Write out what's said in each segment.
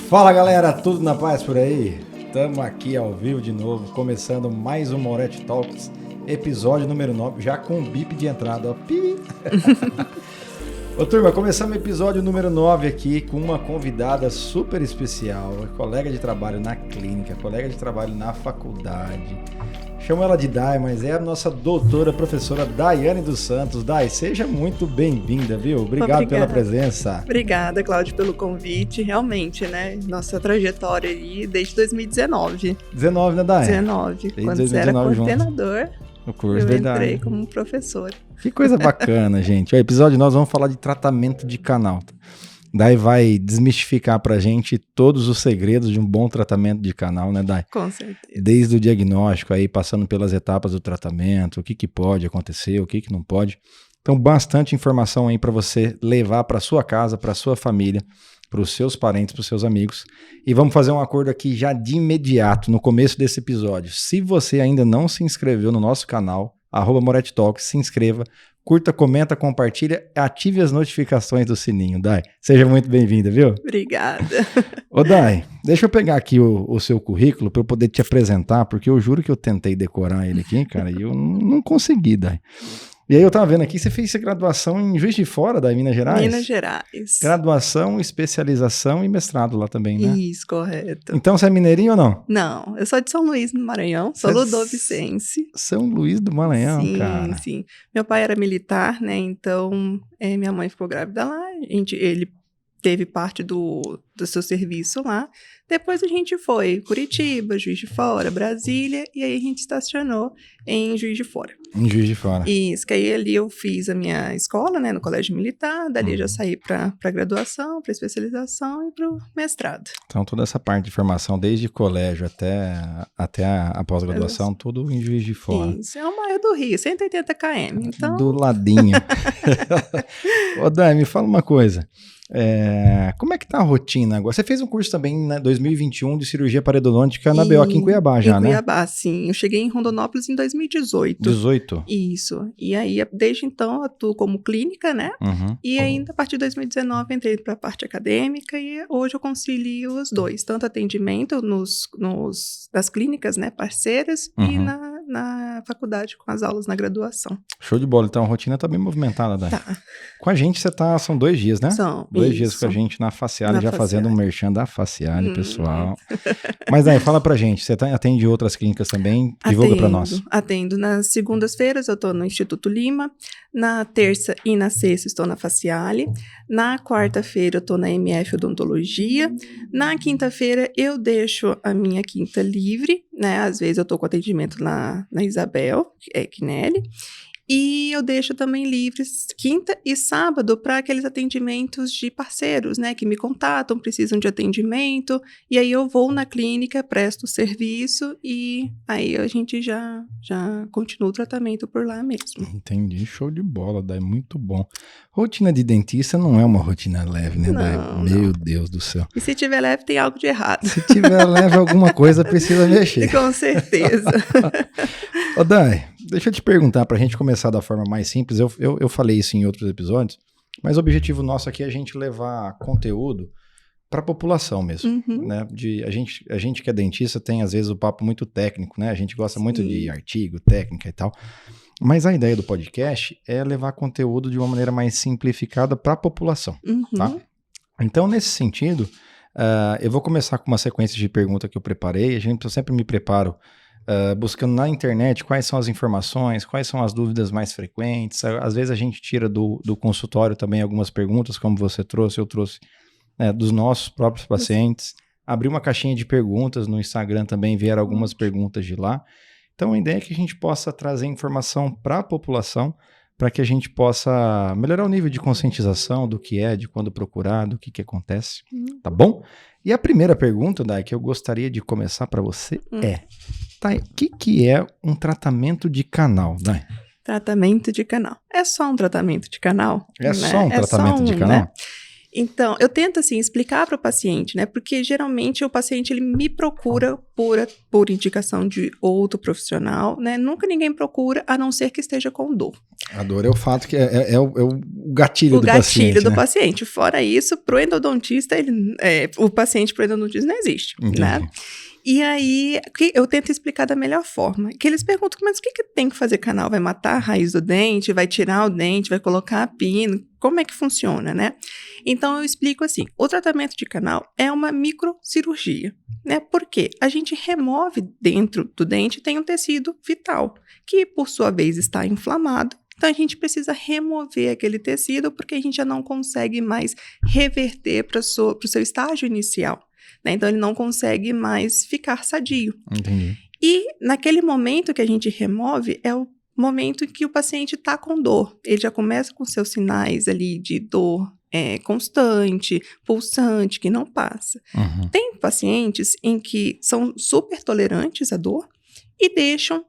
Fala galera, tudo na paz por aí? Estamos aqui ao vivo de novo, começando mais um Moretti Talks, episódio número 9, já com bip de entrada, ó. Pi. Ô turma, começamos o episódio número 9 aqui com uma convidada super especial, colega de trabalho na clínica, colega de trabalho na faculdade. Chamo ela de Dai, mas é a nossa doutora, professora Daiane dos Santos. Dai, seja muito bem-vinda, viu? Obrigado pela presença. Obrigada, Cláudio, pelo convite. Realmente, né? Nossa trajetória aí desde 2019. 19, né, Dai? 19. Quando você era coordenador, no curso, eu entrei como professora. Que coisa bacana, gente. O episódio nós vamos falar de tratamento de canal. Dai vai desmistificar pra gente todos os segredos de um bom tratamento de canal, né, Dai? Com certeza. Desde o diagnóstico, aí passando pelas etapas do tratamento, o que pode acontecer, o que não pode. Então, bastante informação aí para você levar para sua casa, para sua família, para os seus parentes, para os seus amigos. E vamos fazer um acordo aqui já de imediato, no começo desse episódio. Se você ainda não se inscreveu no nosso canal, @Moretti Talks, se inscreva. Curta, comenta, compartilha, ative as notificações do sininho, Dai. Seja muito bem-vinda, viu? Obrigada. Ô, Dai, deixa eu pegar aqui o seu currículo para eu poder te apresentar, porque eu juro que eu tentei decorar ele aqui, cara, e eu não consegui, Dai. E aí eu tava vendo aqui, você fez graduação em Juiz de Fora, da Minas Gerais? Minas Gerais. Graduação, especialização e mestrado lá também, né? Isso, correto. Então você é mineirinho ou não? Não, eu sou de São Luís, no Maranhão, sou ludovicense. São Luís do Maranhão, sim, cara. Sim, meu pai era militar, né, então minha mãe ficou grávida lá, ele teve parte do seu serviço lá. Depois a gente foi Curitiba, Juiz de Fora, Brasília, e aí a gente estacionou em Juiz de Fora. Em Juiz de Fora. Isso, que aí ali eu fiz a minha escola, né, no colégio militar, dali eu já saí para graduação, para especialização e para o mestrado. Então toda essa parte de formação, desde colégio até a pós-graduação, tudo em Juiz de Fora. Isso, é o maior do Rio, 180 km, então... Do ladinho. Ô, Dai, me fala uma coisa. Como é que tá a rotina agora? Você fez um curso também em 2021 de cirurgia parodôntica na BO aqui em Cuiabá já, né? Em Cuiabá, sim. Eu cheguei em Rondonópolis em 2018. 18? Isso. E aí, desde então, eu atuo como clínica, né? Uhum. E ainda, a partir de 2019, entrei para a parte acadêmica e hoje eu concilio os dois. Tanto atendimento das clínicas, né, parceiras, e na faculdade com as aulas na graduação. Show de bola. Então, a rotina tá bem movimentada, Dai. Tá. Com a gente, são 2 dias, né? São. 2 dias com a gente na Faciale, já fazendo um merchan da Faciale, pessoal. Mas aí, fala pra gente, você atende outras clínicas também? Divulga pra nós. Atendo. Nas segundas-feiras eu tô no Instituto Lima, na terça e na sexta estou na Faciale, na quarta-feira eu tô na MF Odontologia, na quinta-feira eu deixo a minha quinta livre, né? Às vezes eu tô com atendimento na Isabel, Knelli. E eu deixo também livres quinta e sábado para aqueles atendimentos de parceiros, né, que me contatam, precisam de atendimento, e aí eu vou na clínica, presto o serviço e aí a gente já continua o tratamento por lá mesmo. Entendi, show de bola, Dai, muito bom. Rotina de dentista não é uma rotina leve, né, Dai? Meu Deus do céu. E se tiver leve, tem algo de errado. Se tiver leve, alguma coisa precisa mexer. Com certeza. Ô, Dai, deixa eu te perguntar, pra gente começar da forma mais simples, eu falei isso em outros episódios, mas o objetivo nosso aqui é a gente levar conteúdo para a população mesmo, né? A gente que é dentista tem às vezes o papo muito técnico, né? A gente gosta muito de artigo, técnica e tal, mas a ideia do podcast é levar conteúdo de uma maneira mais simplificada para a população, tá? Então, nesse sentido, eu vou começar com uma sequência de perguntas que eu preparei, eu sempre me preparo buscando na internet quais são as informações, quais são as dúvidas mais frequentes. Às vezes a gente tira do consultório também algumas perguntas, como você trouxe, eu trouxe dos nossos próprios pacientes. Abri uma caixinha de perguntas no Instagram também, vieram algumas perguntas de lá. Então a ideia é que a gente possa trazer informação para a população, para que a gente possa melhorar o nível de conscientização do que é, de quando procurar, do que acontece, tá bom? E a primeira pergunta, Dai, que eu gostaria de começar para você Dai, o que é um tratamento de canal, Dai? Tratamento de canal. É só um tratamento de canal? É só um tratamento de canal? Né? Então, eu tento, assim, explicar para o paciente, né? Porque, geralmente, o paciente, ele me procura por indicação de outro profissional, né? Nunca ninguém procura, a não ser que esteja com dor. A dor é o fato que é o gatilho do paciente. O gatilho do né? paciente. Fora isso, pro endodontista, o paciente pro endodontista não existe, né? E aí, eu tento explicar da melhor forma. Que eles perguntam, mas o que tem que fazer canal? Vai matar a raiz do dente? Vai tirar o dente? Vai colocar a pino? Como é que funciona, né? Então, eu explico assim, o tratamento de canal é uma microcirurgia, né? Porque a gente remove dentro do dente, tem um tecido vital, que por sua vez está inflamado. Então, a gente precisa remover aquele tecido, porque a gente já não consegue mais reverter para o seu estágio inicial. Né? Então, ele não consegue mais ficar sadio. Entendi. E naquele momento que a gente remove, é o momento em que o paciente está com dor. Ele já começa com seus sinais ali de dor constante, pulsante, que não passa. Uhum. Tem pacientes em que são super tolerantes à dor e deixam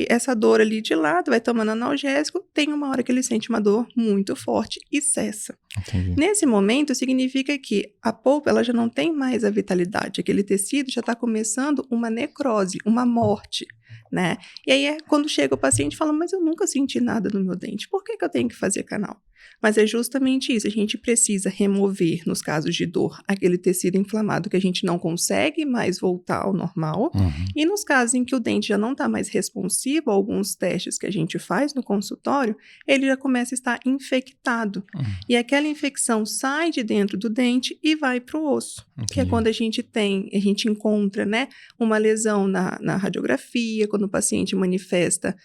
essa dor ali de lado, vai tomando analgésico, tem uma hora que ele sente uma dor muito forte e cessa. Entendi. Nesse momento, significa que a polpa ela já não tem mais a vitalidade, aquele tecido já está começando uma necrose, uma morte, né? E aí quando chega o paciente e fala, mas eu nunca senti nada no meu dente, por que eu tenho que fazer canal? Mas é justamente isso, a gente precisa remover, nos casos de dor, aquele tecido inflamado que a gente não consegue mais voltar ao normal. Uhum. E nos casos em que o dente já não está mais responsivo a alguns testes que a gente faz no consultório, ele já começa a estar infectado. Uhum. E aquela infecção sai de dentro do dente e vai para o osso. Entendi. Que é quando a gente encontra, né, uma lesão na radiografia, quando o paciente manifesta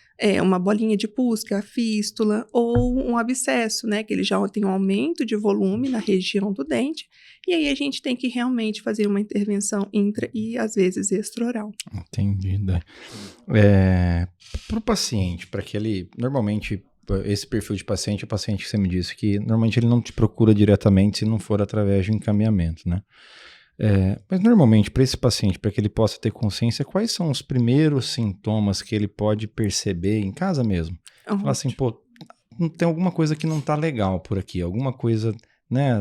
uma bolinha de pus, que é a fístula, ou um abscesso, né, que ele já tem um aumento de volume na região do dente, e aí a gente tem que realmente fazer uma intervenção intra e, às vezes, extraoral. Entendido. Para o paciente, para que ele, normalmente, esse perfil de paciente, o paciente que você me disse que, normalmente, ele não te procura diretamente se não for através de um encaminhamento, né? Mas normalmente para esse paciente, para que ele possa ter consciência, quais são os primeiros sintomas que ele pode perceber em casa mesmo? Falar assim, pô, tem alguma coisa que não tá legal por aqui, alguma coisa, né?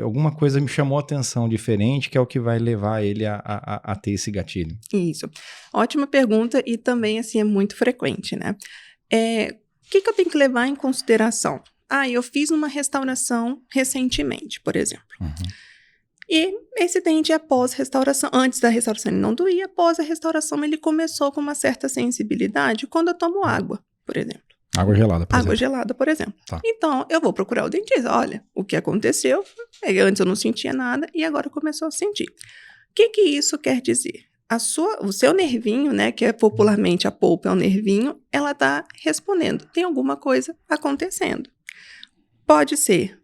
Alguma coisa me chamou a atenção diferente, que é o que vai levar ele a ter esse gatilho. Isso. Ótima pergunta e também, assim, é muito frequente, né? O que eu tenho que levar em consideração? Eu fiz uma restauração recentemente, por exemplo. Uhum. E esse dente após restauração, antes da restauração ele não doía, após a restauração ele começou com uma certa sensibilidade quando eu tomo água, por exemplo. Água gelada, por exemplo. Água gelada, por exemplo. Tá. Então, eu vou procurar o dentista. Olha, o que aconteceu, antes eu não sentia nada e agora começou a sentir. O que isso quer dizer? O seu nervinho, né, que é popularmente a polpa é um nervinho, ela está respondendo. Tem alguma coisa acontecendo. Pode ser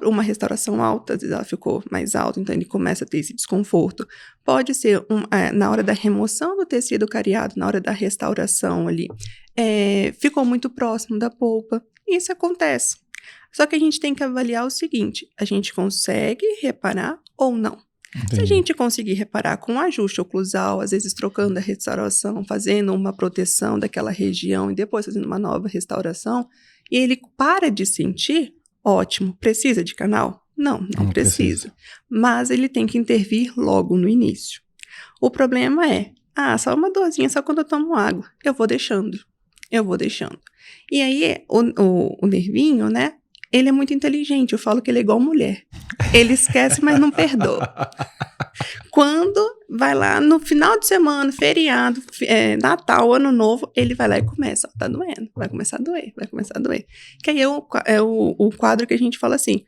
uma restauração alta, às vezes ela ficou mais alta, então ele começa a ter esse desconforto. Pode ser na hora da remoção do tecido cariado, na hora da restauração ali, ficou muito próximo da polpa. Isso acontece. Só que a gente tem que avaliar o seguinte, a gente consegue reparar ou não? Entendi. Se a gente conseguir reparar com um ajuste oclusal, às vezes trocando a restauração, fazendo uma proteção daquela região e depois fazendo uma nova restauração, e ele para de sentir, ótimo. Precisa de canal? Não precisa. Mas ele tem que intervir logo no início. O problema é, só uma dorzinha, só quando eu tomo água. Eu vou deixando. E aí, o nervinho, né? Ele é muito inteligente. Eu falo que ele é igual mulher. Ele esquece, mas não perdoa. Quando vai lá no final de semana, feriado, Natal, Ano Novo, ele vai lá e começa, tá doendo, vai começar a doer. Que aí é o quadro que a gente fala assim,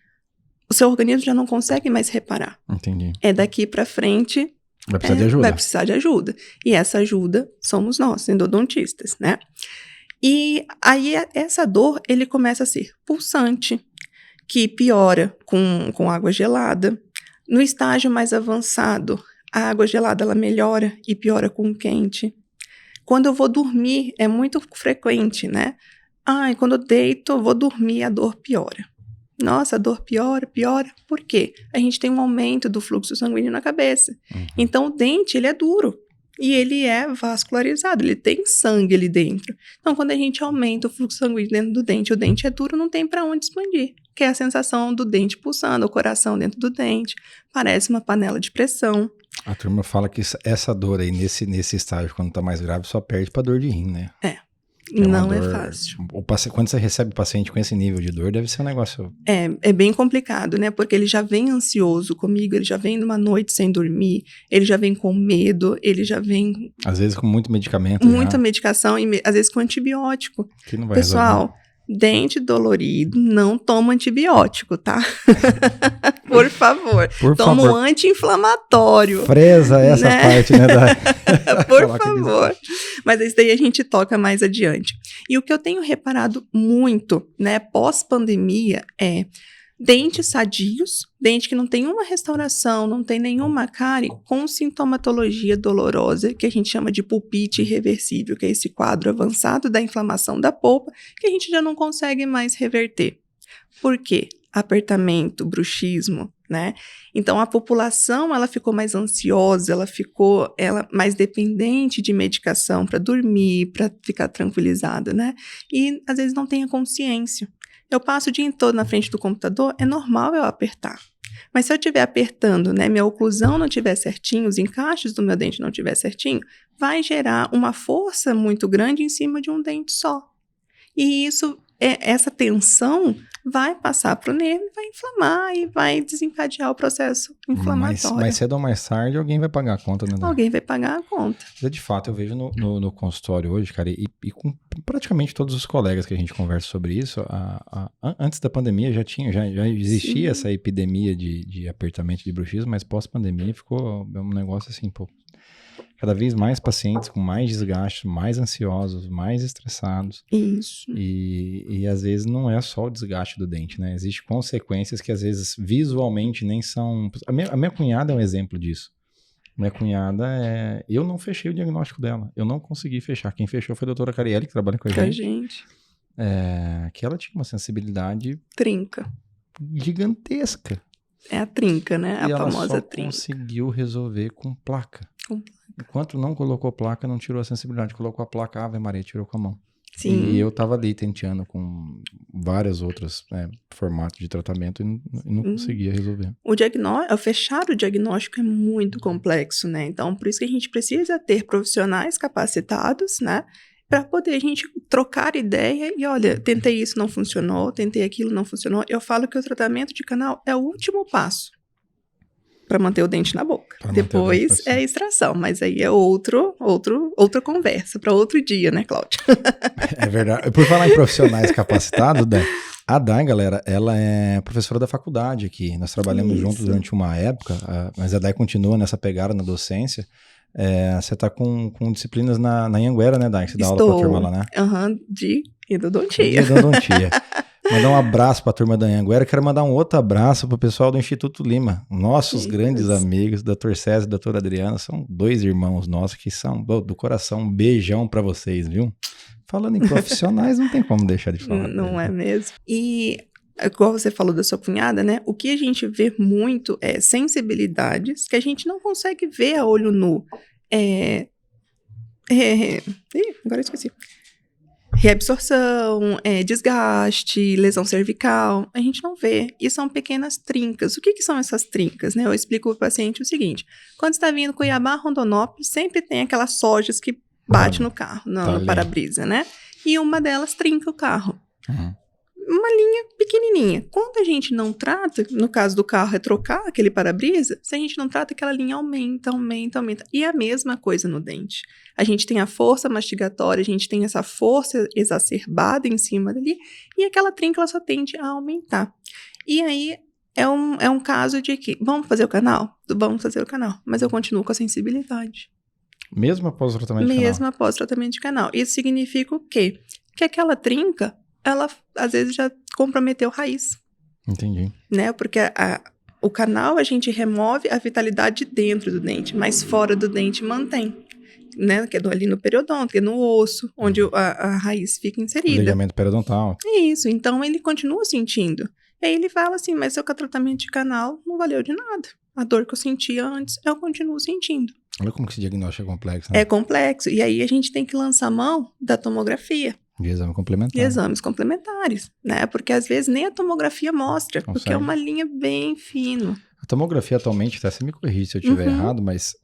o seu organismo já não consegue mais reparar. Entendi. Daqui pra frente, vai precisar de ajuda. Vai precisar de ajuda. E essa ajuda somos nós, endodontistas, né? E aí essa dor, ele começa a ser pulsante, que piora com água gelada. No estágio mais avançado, a água gelada ela melhora e piora com quente. Quando eu vou dormir, é muito frequente, né? Quando eu deito, vou dormir, a dor piora. Nossa, a dor piora. Por quê? A gente tem um aumento do fluxo sanguíneo na cabeça. Uhum. Então, o dente, ele é duro. E ele é vascularizado, ele tem sangue ali dentro. Então, quando a gente aumenta o fluxo sanguíneo dentro do dente, o dente é duro, não tem para onde expandir. Que é a sensação do dente pulsando, o coração dentro do dente. Parece uma panela de pressão. A turma fala que essa dor aí, nesse estágio, quando tá mais grave, só perde pra dor de rim, né? Não é fácil. Quando você recebe paciente com esse nível de dor, deve ser um negócio... É bem complicado, né? Porque ele já vem ansioso comigo, ele já vem numa noite sem dormir, ele já vem com medo, ele já vem... Às vezes com muito medicamento. Muita medicação e às vezes com antibiótico. Que não vai Pessoal, dente dolorido, não toma antibiótico, tá? Por favor. Toma um anti-inflamatório. Fresa essa parte, né? Por favor. Mas isso daí a gente toca mais adiante. E o que eu tenho reparado muito, né, pós-pandemia, é dentes sadios, dente que não tem uma restauração, não tem nenhuma cárie, com sintomatologia dolorosa, que a gente chama de pulpite irreversível, que é esse quadro avançado da inflamação da polpa, que a gente já não consegue mais reverter. Por quê? Apertamento, bruxismo, né? Então, a população, ela ficou mais ansiosa, ela ficou mais dependente de medicação para dormir, para ficar tranquilizada, né? E, às vezes, não tem a consciência. Eu passo o dia todo na frente do computador, é normal eu apertar. Mas se eu estiver apertando, né, minha oclusão não estiver certinho, os encaixes do meu dente não estiver certinho, vai gerar uma força muito grande em cima de um dente só. E essa tensão vai passar para o nervo, vai inflamar e vai desencadear o processo inflamatório. Mais cedo ou mais tarde, alguém vai pagar a conta, né? Alguém vai pagar a conta. De fato, eu vejo no consultório hoje, cara, e com praticamente todos os colegas que a gente conversa sobre isso, antes da pandemia já existia Sim. essa epidemia de apertamento de bruxismo, mas pós-pandemia ficou um negócio assim, pô, cada vez mais pacientes com mais desgaste, mais ansiosos, mais estressados. Isso. E às vezes não é só o desgaste do dente, né? Existem consequências que às vezes visualmente nem são... A minha cunhada é um exemplo disso. Minha cunhada eu não fechei o diagnóstico dela. Eu não consegui fechar. Quem fechou foi a doutora Carielli, que trabalha com a gente. Que ela tinha uma sensibilidade... Trinca. Gigantesca. É a trinca, né? A famosa trinca. trinca. Ela só conseguiu resolver com placa. Enquanto não colocou placa, não tirou a sensibilidade. Colocou a placa, Ave Maria, tirou com a mão. Sim. E eu tava ali tenteando com vários outros formatos de tratamento e não conseguia resolver. Fechar o diagnóstico é muito complexo, né? Então, por isso que a gente precisa ter profissionais capacitados, né? Para poder a gente trocar ideia e, olha, tentei isso, não funcionou, tentei aquilo, não funcionou. Eu falo que o tratamento de canal é o último passo para manter o dente na boca. Depois é a extração, mas aí é outra conversa, para outro dia, né, Cláudia? É verdade. Por falar em profissionais capacitados, a Day, galera, ela é professora da faculdade aqui. Nós trabalhamos juntos durante uma época, mas a Day continua nessa pegada na docência. Você está com disciplinas na Anhanguera, né, Day? Você dá aula para a turma lá, né? De endodontia. Mandar um abraço para a turma da Anhanguera. Quero mandar um outro abraço para o pessoal do Instituto Lima. Nossos grandes amigos, Dr. César e doutora Adriana, são 2 irmãos nossos que são do coração. Um beijão para vocês, viu? Falando em profissionais, não tem como deixar de falar. Não é mesmo? E, igual você falou da sua cunhada, né? O que a gente vê muito é sensibilidades que a gente não consegue ver a olho nu. Agora eu esqueci. Reabsorção, desgaste, lesão cervical, a gente não vê. E são pequenas trincas. O que são essas trincas, né? Eu explico para o paciente o seguinte. Quando está vindo Cuiabá, Rondonópolis, sempre tem aquelas sojas que bate no carro, no para-brisa, né? E uma delas trinca o carro. Uhum. Uma linha pequenininha. Quando a gente não trata, no caso do carro é trocar aquele para-brisa, se a gente não trata, aquela linha aumenta. E a mesma coisa no dente. A gente tem a força mastigatória, a gente tem essa força exacerbada em cima dali, e aquela trinca ela só tende a aumentar. E aí é um caso de que, vamos fazer o canal? Vamos fazer o canal, mas eu continuo com a sensibilidade. Mesmo após o tratamento de canal? Mesmo após o tratamento de canal. Isso significa o quê? Que aquela trinca, ela às vezes já comprometeu raiz. Entendi. Né? Porque o canal a gente remove a vitalidade dentro do dente, mas fora do dente mantém. Né? Que é ali no periodonto, que é no osso, onde a raiz fica inserida. O ligamento periodontal. É isso, então ele continua sentindo. E aí ele fala assim, mas seu tratamento de canal não valeu de nada. A dor que eu sentia antes, eu continuo sentindo. Olha como que esse diagnóstico é complexo, né? É complexo. E aí a gente tem que lançar mão da tomografia. De exame complementar. De exames complementares, né? Porque às vezes nem a tomografia mostra, porque é uma linha bem fina. A tomografia atualmente, até você me corrige se eu estiver errado, mas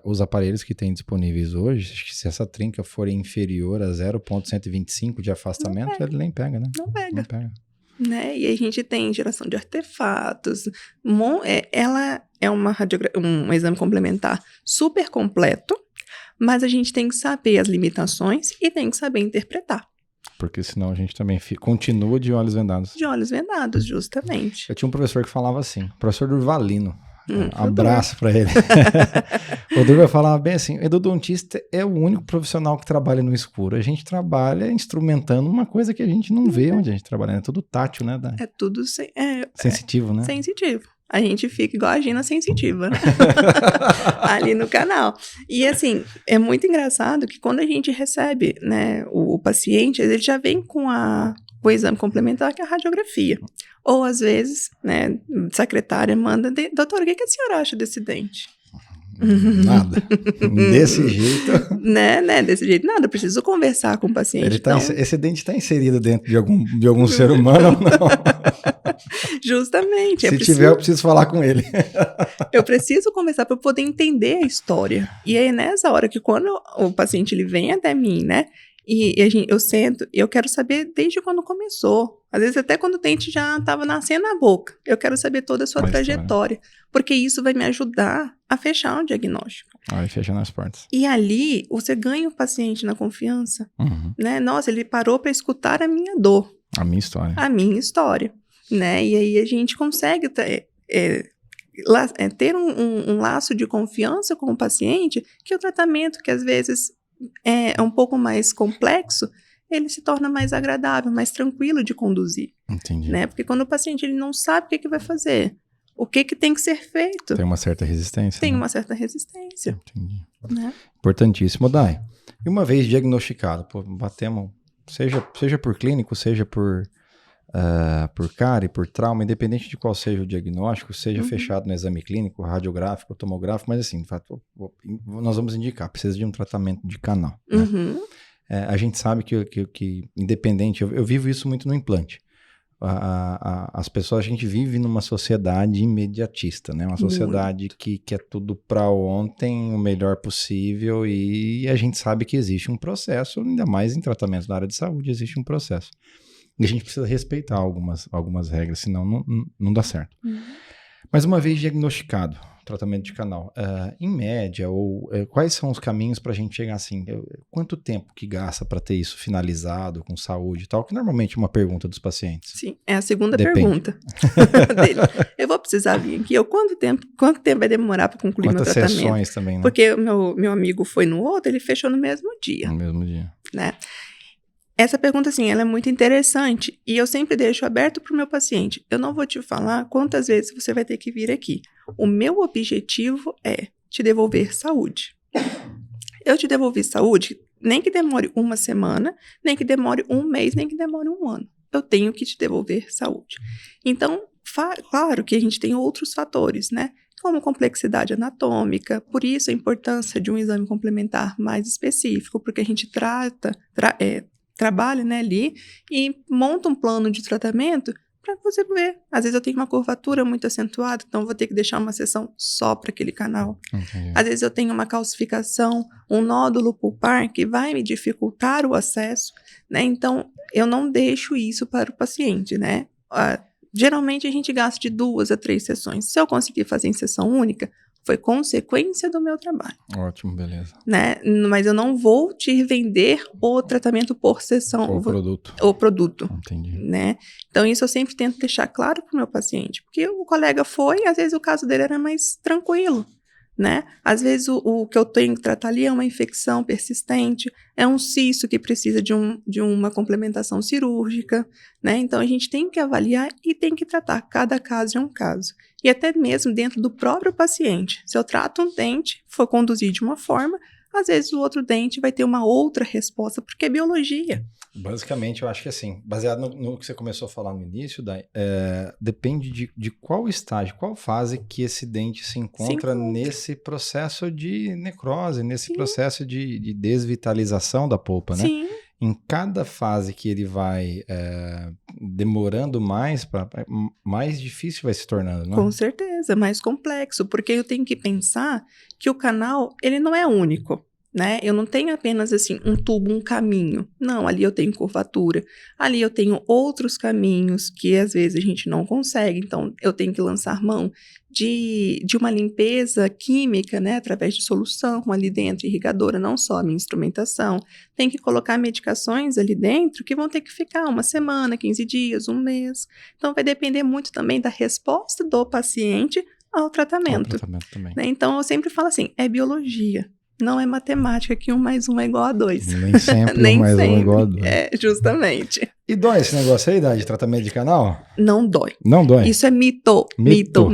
os aparelhos que tem disponíveis hoje, acho que se essa trinca for inferior a 0,125 de afastamento, ele nem pega, né? Não pega. Não pega. Né? E aí a gente tem geração de artefatos. Ela é um exame complementar super completo, mas a gente tem que saber as limitações e tem que saber interpretar. Porque senão a gente também continua de olhos vendados. De olhos vendados, justamente. Eu tinha um professor que falava assim, professor Durvalino. Abraço para ele. O Durval falava bem assim, endodontista é o único profissional que trabalha no escuro. A gente trabalha instrumentando uma coisa que a gente não vê onde a gente trabalha. É tudo tátil, né, Dai? É tudo sensitivo, né? Sensitivo. A gente fica igual a Gina sensitiva, né? Ali no canal. E assim, é muito engraçado que quando a gente recebe, né, o paciente, ele já vem com o exame complementar, que é a radiografia. Ou às vezes, né, a secretária manda, doutora, o que a senhora acha desse dente? Nada. Desse jeito. Né? Desse jeito, nada. Eu preciso conversar com o paciente. Esse dente está inserido dentro de algum ser humano ou não? Justamente. Se tiver, eu preciso falar com ele. Eu preciso conversar para eu poder entender a história. E aí, nessa hora que quando o paciente ele vem até mim, né? E eu sento, eu quero saber desde quando começou. Às vezes até quando o dente já estava nascendo na boca. Eu quero saber toda a sua trajetória. Porque isso vai me ajudar a fechar um diagnóstico. Vai fechando as portas. E ali, você ganha o paciente na confiança. Né? Nossa, ele parou para escutar a minha dor. A minha história. A minha história. Né? E aí a gente consegue ter um laço de confiança com o paciente, que o tratamento, que às vezes é um pouco mais complexo, ele se torna mais agradável, mais tranquilo de conduzir. Entendi. Né? Porque quando o paciente ele não sabe o que vai fazer, o que tem que ser feito. Tem uma certa resistência. Tem uma certa resistência. Entendi. Né? Importantíssimo, Dai. E uma vez diagnosticado, batemos, seja por clínico, seja por cárie, por trauma, independente de qual seja o diagnóstico, seja fechado no exame clínico, radiográfico, tomográfico, mas assim, nós vamos indicar, precisa de um tratamento de canal. Né? A gente sabe que independente, eu vivo isso muito no implante. As pessoas, a gente vive numa sociedade imediatista, né? Uma sociedade que quer tudo para ontem, o melhor possível, e a gente sabe que existe um processo, ainda mais em tratamentos na área de saúde, existe um processo. E a gente precisa respeitar algumas regras, senão não dá certo. Mas uma vez diagnosticado, tratamento de canal, em média, quais são os caminhos para a gente chegar assim? Quanto tempo que gasta para ter isso finalizado, com saúde e tal? Que normalmente é uma pergunta dos pacientes. Sim, é a segunda pergunta dele. Eu vou precisar vir aqui. Quanto tempo vai demorar para concluir meu tratamento? Quantas sessões também, né? Porque o meu amigo foi no outro, ele fechou no mesmo dia. No mesmo dia. Né? Essa pergunta, assim, ela é muito interessante e eu sempre deixo aberto para o meu paciente. Eu não vou te falar quantas vezes você vai ter que vir aqui. O meu objetivo é te devolver saúde. Eu te devolvi saúde, nem que demore uma semana, nem que demore um mês, nem que demore um ano. Eu tenho que te devolver saúde. Então, claro que a gente tem outros fatores, né? Como complexidade anatômica, por isso a importância de um exame complementar mais específico, porque a gente trabalha, né, ali e monta um plano de tratamento para você ver. Às vezes eu tenho uma curvatura muito acentuada, então vou ter que deixar uma sessão só para aquele canal. Entendi. Às vezes eu tenho uma calcificação, um nódulo pulpar que vai me dificultar o acesso, né? Então eu não deixo isso para o paciente, né? Geralmente a gente gasta de 2 a 3 sessões. Se eu conseguir fazer em sessão única, foi consequência do meu trabalho. Ótimo, beleza. Né? Mas eu não vou te vender o tratamento por sessão. O produto. Entendi. Né? Então, isso eu sempre tento deixar claro para o meu paciente. Porque o colega foi, às vezes o caso dele era mais tranquilo. Né? Às vezes o que eu tenho que tratar ali é uma infecção persistente, é um cisto que precisa de uma complementação cirúrgica, né? Então a gente tem que avaliar e tem que tratar, cada caso é um caso. E até mesmo dentro do próprio paciente, se eu trato um dente, for conduzir de uma forma, às vezes o outro dente vai ter uma outra resposta, porque é biologia. Basicamente, eu acho que assim, baseado no que você começou a falar no início, Dai, depende de qual estágio, qual fase que esse dente se encontra nesse processo de necrose, nesse processo de desvitalização da polpa, né? Sim. Em cada fase que ele vai demorando mais, mais difícil vai se tornando, né? Com certeza, mais complexo, porque eu tenho que pensar que o canal, ele não é único. Né? Eu não tenho apenas assim um tubo, um caminho. Não, ali eu tenho curvatura. Ali eu tenho outros caminhos que às vezes a gente não consegue. Então, eu tenho que lançar mão de uma limpeza química, né? Através de solução ali dentro, irrigadora, não só a minha instrumentação. Tem que colocar medicações ali dentro que vão ter que ficar 1 semana, 15 dias, 1 mês. Então, vai depender muito também da resposta do paciente ao tratamento. Ao tratamento também. Né? Então, eu sempre falo assim, é biologia. Não é matemática que 1 mais 1 é igual a 2. Nem sempre 1 mais 1 é igual a 2. É, justamente. E dói esse negócio aí, de tratamento de canal? Não dói. Não dói? Isso é mito. Mito.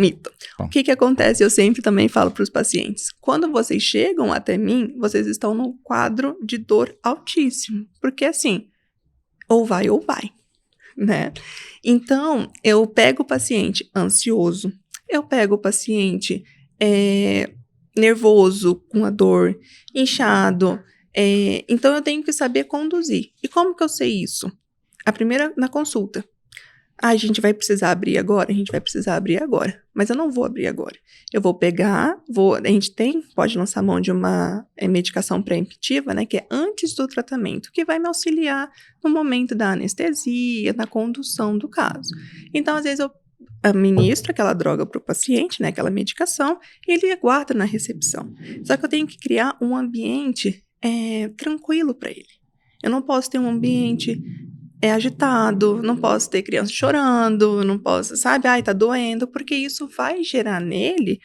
O que acontece? Eu sempre também falo para os pacientes. Quando vocês chegam até mim, vocês estão num quadro de dor altíssimo. Porque assim, ou vai, né? Então, eu pego o paciente ansioso, eu pego o paciente nervoso, com a dor, inchado. Então, eu tenho que saber conduzir. E como que eu sei isso? A primeira, na consulta. A gente vai precisar abrir agora? A gente vai precisar abrir agora. Mas eu não vou abrir agora. Eu vou pegar, a gente pode lançar mão de uma medicação pré-emptiva, né? Que é antes do tratamento, que vai me auxiliar no momento da anestesia, na condução do caso. Então, às vezes, eu ministro aquela droga para o paciente, né, aquela medicação, e ele aguarda na recepção. Só que eu tenho que criar um ambiente tranquilo para ele. Eu não posso ter um ambiente agitado, não posso ter criança chorando, não posso, sabe, ai, tá doendo, porque isso vai gerar nele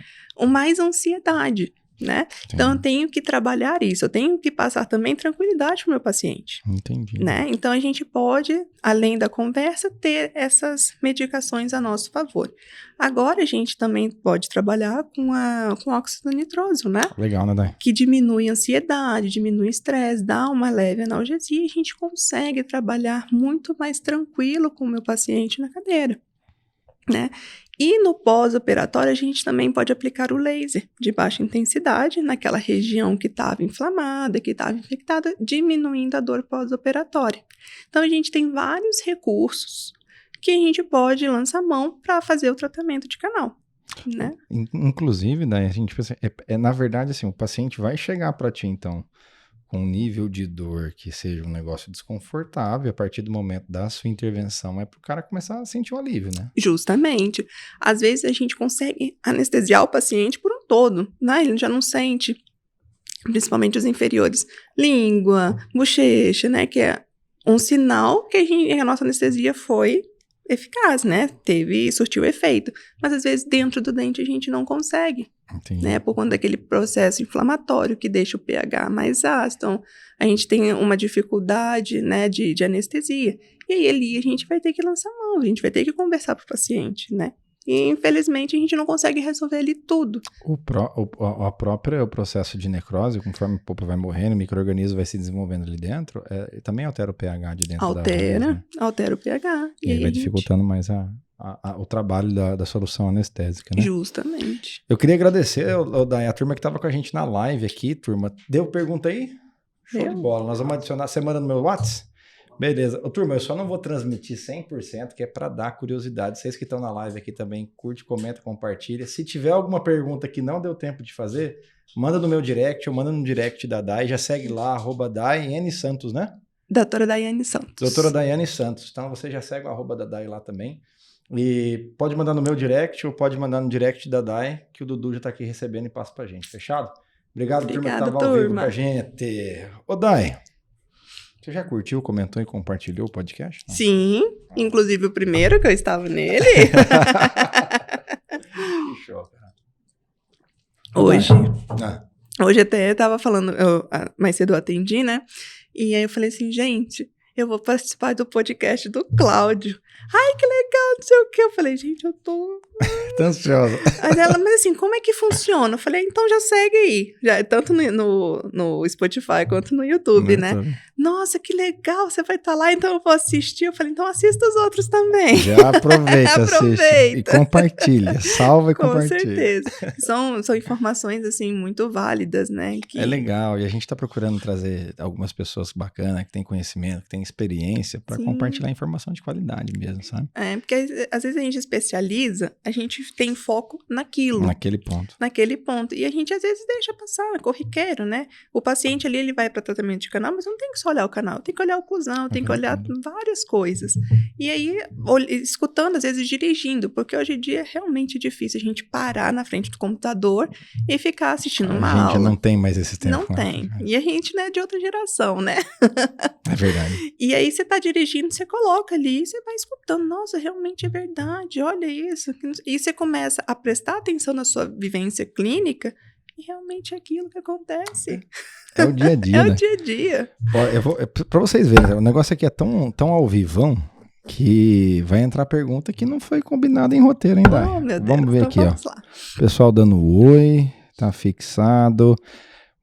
mais ansiedade, né? Sim. Então, eu tenho que trabalhar isso, eu tenho que passar também tranquilidade pro meu paciente. Entendi. Né? Então, a gente pode, além da conversa, ter essas medicações a nosso favor. Agora, a gente também pode trabalhar com óxido nitroso, né? Legal, né, Dai? Que diminui a ansiedade, diminui o estresse, dá uma leve analgesia e a gente consegue trabalhar muito mais tranquilo com o meu paciente na cadeira, né? E no pós-operatório, a gente também pode aplicar o laser de baixa intensidade naquela região que estava inflamada, que estava infectada, diminuindo a dor pós-operatória. Então, a gente tem vários recursos que a gente pode lançar mão para fazer o tratamento de canal, né? Inclusive, daí a gente pensa, na verdade, assim, o paciente vai chegar para ti, então, com um nível de dor que seja um negócio desconfortável, a partir do momento da sua intervenção, para o cara começar a sentir um alívio, né? Justamente. Às vezes a gente consegue anestesiar o paciente por um todo, né? Ele já não sente, principalmente os inferiores, língua, bochecha, né? Que é um sinal que a nossa anestesia foi eficaz, né? Surtiu efeito. Mas às vezes dentro do dente a gente não consegue. Entendi. Né, por conta daquele processo inflamatório que deixa o pH mais ácido. Então, a gente tem uma dificuldade, né, de anestesia. E aí, ali, a gente vai ter que lançar mão, a gente vai ter que conversar para o paciente, né? E, infelizmente, a gente não consegue resolver ali tudo. O processo de necrose, conforme a polpa vai morrendo, o micro-organismo vai se desenvolvendo ali dentro, também altera o pH de dentro da raiz, né? Altera o pH. E aí vai dificultando mais o trabalho da solução anestésica, né? Justamente. Eu queria agradecer a turma que estava com a gente na live aqui, turma. Deu pergunta aí? Show de bola. Nós vamos adicionar, você manda no meu WhatsApp? Beleza. Turma, eu só não vou transmitir 100%, que é para dar curiosidade. Vocês que estão na live aqui também, curte, comenta, compartilha. Se tiver alguma pergunta que não deu tempo de fazer, manda no meu direct ou manda no direct da Dai. Já segue lá, @DaianeSantos, né? Doutora Daiane Santos. Doutora Daiane Santos. Então você já segue o @ da Dai lá também. E pode mandar no meu direct ou pode mandar no direct da Dai, que o Dudu já tá aqui recebendo e passa pra gente. Fechado? Obrigado, turma, que tava ao vivo com a gente. Ô, Dai, você já curtiu, comentou e compartilhou o podcast? Não? Sim, inclusive o primeiro que eu estava nele. Que show, cara. Hoje até tava falando, mais cedo eu atendi, né? E aí eu falei assim, gente, eu vou participar do podcast do Cláudio. Ai, que legal, não sei o quê. Eu falei, gente, eu tô... Tô ansiosa. Aí ela, mas assim, como é que funciona? Eu falei, então já segue aí. Já, tanto no Spotify quanto no YouTube, né? Nossa, que legal, você vai estar lá, então eu vou assistir. Eu falei, então assista os outros também. Já aproveita, assiste. E compartilha, salva e compartilha. Com certeza. São informações, assim, muito válidas, né? É legal, e a gente tá procurando trazer algumas pessoas bacanas, que têm conhecimento, que têm experiência, para compartilhar informação de qualidade mesmo, sabe? Porque às vezes a gente especializa, a gente tem foco naquilo. Naquele ponto. E a gente às vezes deixa passar, é corriqueiro, né? O paciente ali, ele vai para tratamento de canal, mas não tem que só olhar o canal, tem que olhar a oclusão, tem que olhar várias coisas. E aí, escutando, às vezes dirigindo, porque hoje em dia é realmente difícil a gente parar na frente do computador e ficar assistindo uma aula. A gente não tem mais esse tempo. Não tem. E a gente, né, é de outra geração, né? É verdade. E aí você tá dirigindo, você coloca ali, você vai escutando, nossa, realmente é verdade, olha isso. E você começa a prestar atenção na sua vivência clínica e realmente é aquilo que acontece. É o dia a dia, né? É o dia a dia. Pra vocês verem, o negócio aqui é tão ao vivão que vai entrar pergunta que não foi combinada em roteiro ainda. Oh, meu Deus. Vamos ver então aqui, ó. Lá. Pessoal dando oi, tá fixado.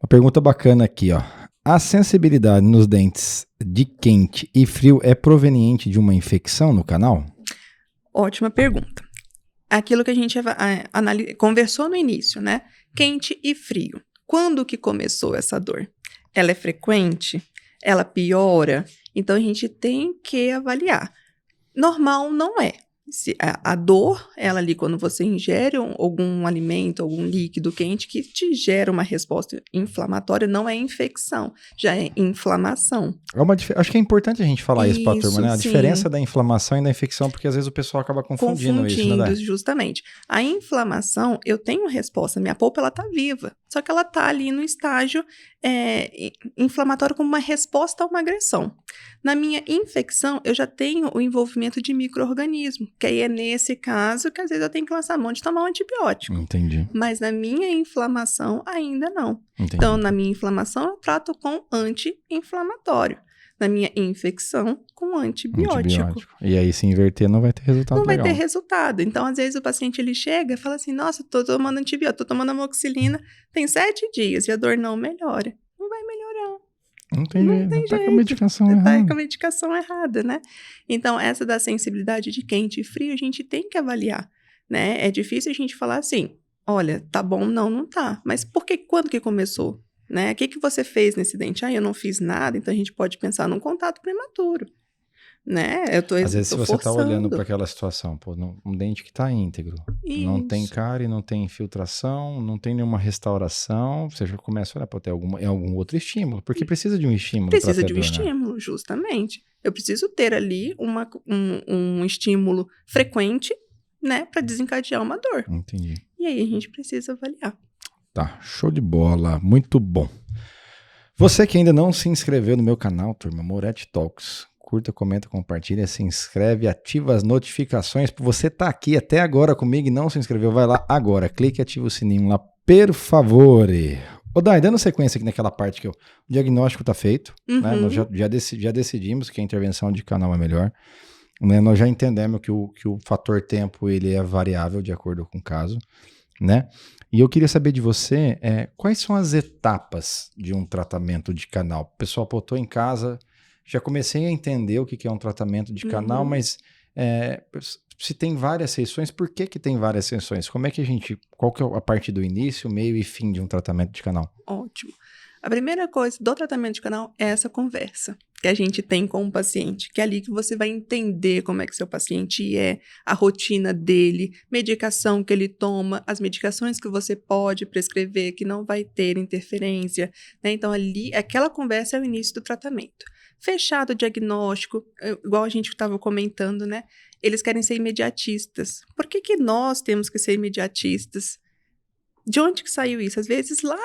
Uma pergunta bacana aqui, ó. A sensibilidade nos dentes de quente e frio é proveniente de uma infecção no canal? Ótima pergunta. Aquilo que a gente conversou no início, né? Quente e frio. Quando que começou essa dor? Ela é frequente? Ela piora? Então, a gente tem que avaliar. Normal não é. A dor, ela ali, quando você ingere algum alimento, algum líquido quente que te gera uma resposta inflamatória, não é infecção, já é inflamação. Acho que é importante a gente falar isso para a turma, né? A diferença da inflamação e da infecção, porque às vezes o pessoal acaba confundindo isso, né? Justamente. A inflamação, eu tenho resposta, minha polpa, ela tá viva, só que ela tá ali no estágio inflamatório como uma resposta a uma agressão. Na minha infecção, eu já tenho o envolvimento de micro-organismo, que aí é nesse caso que às vezes eu tenho que lançar mão de tomar um antibiótico. Entendi. Mas na minha inflamação, ainda não. Entendi. Então, na minha inflamação, eu trato com anti-inflamatório. Na minha infecção, com antibiótico. E aí, se inverter, não vai ter resultado legal. Não vai ter resultado. Então, às vezes, o paciente, ele chega e fala assim, nossa, tô tomando antibiótico, tô tomando amoxicilina, tem 7 dias e a dor não melhora. Não vai melhorar. Não tem jeito. Tá com a medicação errada. Tá com a medicação errada, né? Então, essa da sensibilidade de quente e frio, a gente tem que avaliar, né? É difícil a gente falar assim, olha, tá bom, não tá. Mas quando que começou? Né? O que você fez nesse dente? Eu não fiz nada, então a gente pode pensar num contato prematuro. Né? Às vezes, se você tá olhando para aquela situação, um dente que tá íntegro, não tem cárie, não tem infiltração, não tem nenhuma restauração, você já começa a olhar para ter algum outro estímulo, porque precisa de um estímulo. Precisa de um estímulo, justamente. Eu preciso ter ali um estímulo frequente, né, para desencadear uma dor. Entendi. E aí a gente precisa avaliar. Tá, show de bola, muito bom. Você que ainda não se inscreveu no meu canal, turma, Moretti Talks, curta, comenta, compartilha, se inscreve, ativa as notificações. Para você estar aqui até agora comigo e não se inscreveu, vai lá agora, clique e ativa o sininho lá, por favor. Ô Dai, dando sequência aqui naquela parte que o diagnóstico tá feito, né? Nós já decidimos que a intervenção de canal é melhor, né? Nós já entendemos que o fator tempo ele é variável de acordo com o caso, né? E eu queria saber de você, quais são as etapas de um tratamento de canal? O pessoal, tô em casa, já comecei a entender o que é um tratamento de canal, mas se tem várias sessões, por que tem várias sessões? Qual que é a parte do início, meio e fim de um tratamento de canal? Ótimo. A primeira coisa do tratamento de canal é essa conversa que a gente tem com o paciente, que é ali que você vai entender como é que seu paciente é, a rotina dele, medicação que ele toma, as medicações que você pode prescrever, que não vai ter interferência, né? Então, ali, aquela conversa é o início do tratamento. Fechado o diagnóstico, igual a gente estava comentando, né? Eles querem ser imediatistas. Por que nós temos que ser imediatistas? De onde que saiu isso? Às vezes lá,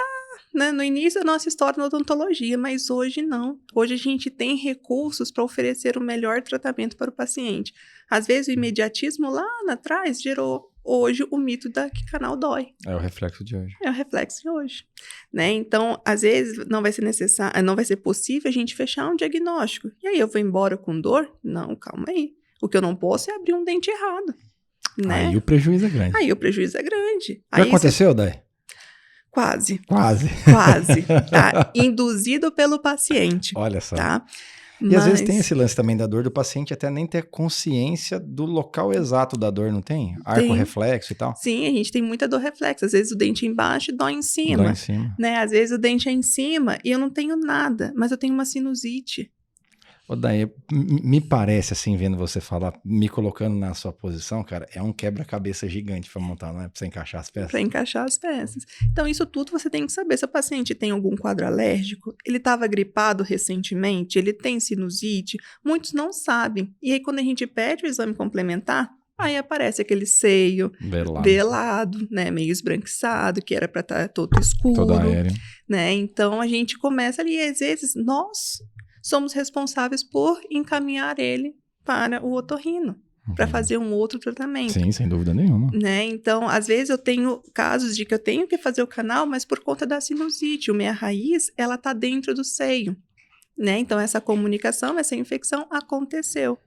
né, no início da nossa história na odontologia, mas hoje não. Hoje a gente tem recursos para oferecer o melhor tratamento para o paciente. Às vezes o imediatismo lá atrás gerou hoje o mito que canal dói. É o reflexo de hoje. É o reflexo de hoje, né? Então, às vezes, não vai ser necessário, não vai ser possível a gente fechar um diagnóstico. E aí, eu vou embora com dor? Não, calma aí. O que eu não posso é abrir um dente errado, né? Aí o prejuízo é grande. Aí o prejuízo é grande. Já aconteceu, Day? Quase. Quase. Quase, tá? Induzido pelo paciente. Olha só. Tá? E às vezes tem esse lance também da dor do paciente até nem ter consciência do local exato da dor, não tem? Arco reflexo e tal. Sim, a gente tem muita dor reflexa. Às vezes o dente é embaixo e dói em cima. Dói em cima. Né? Às vezes o dente é em cima e eu não tenho nada, mas eu tenho uma sinusite. Ô, Day, me parece, assim, vendo você falar, me colocando na sua posição, cara, é um quebra-cabeça gigante pra montar, não é? Pra você encaixar as peças. Pra encaixar as peças. Então, isso tudo você tem que saber. Se o paciente tem algum quadro alérgico, ele estava gripado recentemente, ele tem sinusite, muitos não sabem. E aí, quando a gente pede o exame complementar, aí aparece aquele seio velado, né, meio esbranquiçado, que era para estar todo escuro. Todo aéreo. Né? Então, a gente começa ali, às vezes, nós somos responsáveis por encaminhar ele para o otorrino, para fazer um outro tratamento. Sim, sem dúvida nenhuma. Né? Então, às vezes eu tenho casos de que eu tenho que fazer o canal, mas por conta da sinusite, minha raiz, ela tá dentro do seio, né? Então, essa comunicação, essa infecção aconteceu.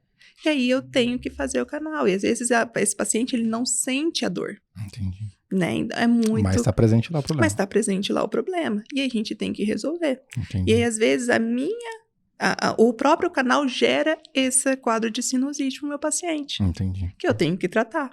E aí eu tenho que fazer o canal. E às vezes esse paciente, ele não sente a dor. Entendi. Né? É muito... Mas está presente lá o problema. Mas está presente lá o problema. E aí a gente tem que resolver. Entendi. E aí, às vezes, o próprio canal gera esse quadro de sinusite para o meu paciente. Entendi. Que eu tenho que tratar.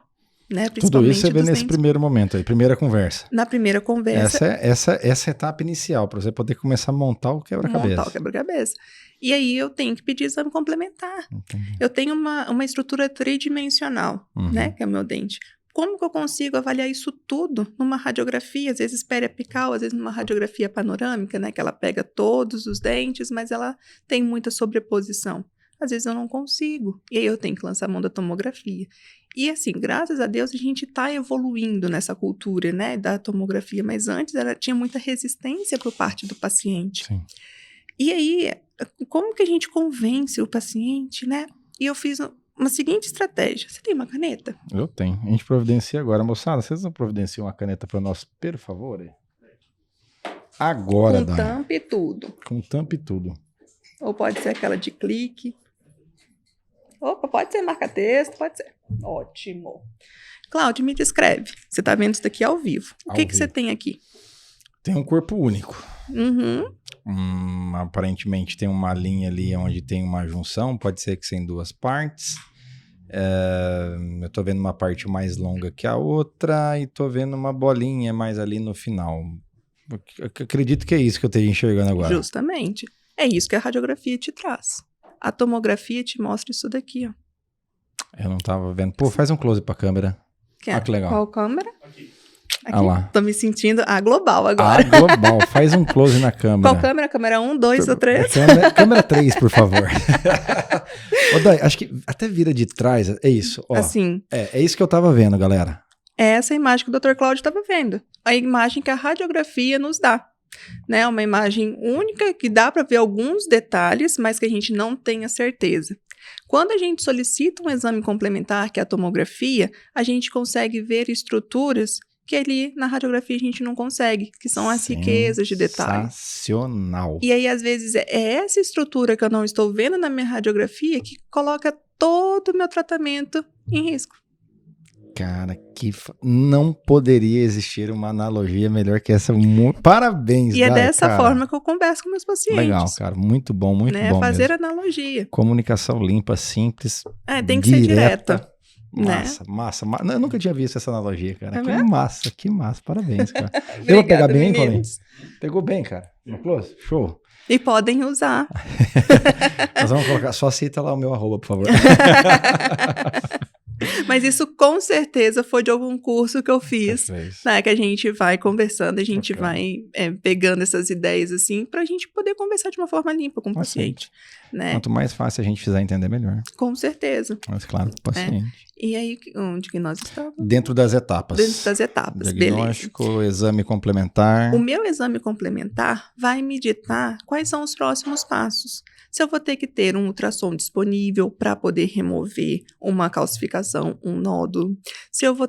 Né? Tudo isso você vê nesse primeiro momento aí, primeira conversa. Na primeira conversa. Essa etapa inicial, para você poder começar a montar o quebra-cabeça. Montar o quebra-cabeça. E aí eu tenho que pedir exame complementar. Entendi. Eu tenho uma estrutura tridimensional, né? Que é o meu dente. Como que eu consigo avaliar isso tudo numa radiografia, às vezes periapical, às vezes numa radiografia panorâmica, né? Que ela pega todos os dentes, mas ela tem muita sobreposição. Às vezes eu não consigo. E aí eu tenho que lançar a mão da tomografia. E assim, graças a Deus, a gente está evoluindo nessa cultura, né? Da tomografia. Mas antes ela tinha muita resistência por parte do paciente. Sim. E aí, como que a gente convence o paciente, né? E eu fiz uma seguinte estratégia. Você tem uma caneta? Eu tenho. A gente providencia agora. Moçada, vocês não providenciam uma caneta para nós, por favor? Agora, Com tampa e tudo. Com tampa e tudo. Ou pode ser aquela de clique. Opa, pode ser marca-texto, pode ser. Ótimo. Cláudio, me descreve. Você está vendo isso daqui ao vivo. O que você tem aqui? Tem um corpo único. Uhum. Aparentemente tem uma linha ali onde tem uma junção. Pode ser que seja em duas partes. Eu tô vendo uma parte mais longa que a outra e tô vendo uma bolinha mais ali no final. Eu acredito que é isso que eu esteja enxergando agora. Justamente. É isso que a radiografia te traz. A tomografia te mostra isso daqui, ó. Eu não tava vendo. Pô, faz um close pra câmera. Olha que legal. Qual câmera? Aqui. Ah lá. Tô me sentindo global agora. Global. Faz um close na câmera. Qual câmera? Câmera 1, 2 ou 3? Câmera 3, por favor. Ô, Day, acho que até vira de trás. É isso. Ó, assim. É isso que eu tava vendo, galera. É essa imagem que o Dr. Cláudio estava vendo. A imagem que a radiografia nos dá. Né? Uma imagem única que dá para ver alguns detalhes, mas que a gente não tem a certeza. Quando a gente solicita um exame complementar, que é a tomografia, a gente consegue ver estruturas que ali na radiografia a gente não consegue, que são as riquezas de detalhes. Sensacional. E aí, às vezes, é essa estrutura que eu não estou vendo na minha radiografia que coloca todo o meu tratamento em risco. Cara, não poderia existir uma analogia melhor que essa. Parabéns, E é dessa forma que eu converso com meus pacientes. Legal, cara. Muito bom, muito bom Fazer mesmo. analogia. Comunicação limpa, simples, tem que ser direta. Massa. Eu nunca tinha visto essa analogia, cara. É que massa. Parabéns, cara. Eu vou pegar bem, Colin? Pegou bem, cara. No close? Show. E podem usar. Nós vamos colocar, só cita lá o meu @, por favor. Mas isso com certeza foi de algum curso que eu fiz, né, que a gente vai conversando, a gente vai pegando essas ideias assim, pra gente poder conversar de uma forma limpa com o paciente. Né? Quanto mais fácil a gente fizer entender, melhor. Com certeza. Mas claro, o paciente. E aí, onde que nós estávamos? Dentro das etapas. Dentro das etapas, diagnóstico, beleza. Exame complementar. O meu exame complementar vai me ditar quais são os próximos passos. Se eu vou ter que ter um ultrassom disponível para poder remover uma calcificação, um nódulo, se eu vou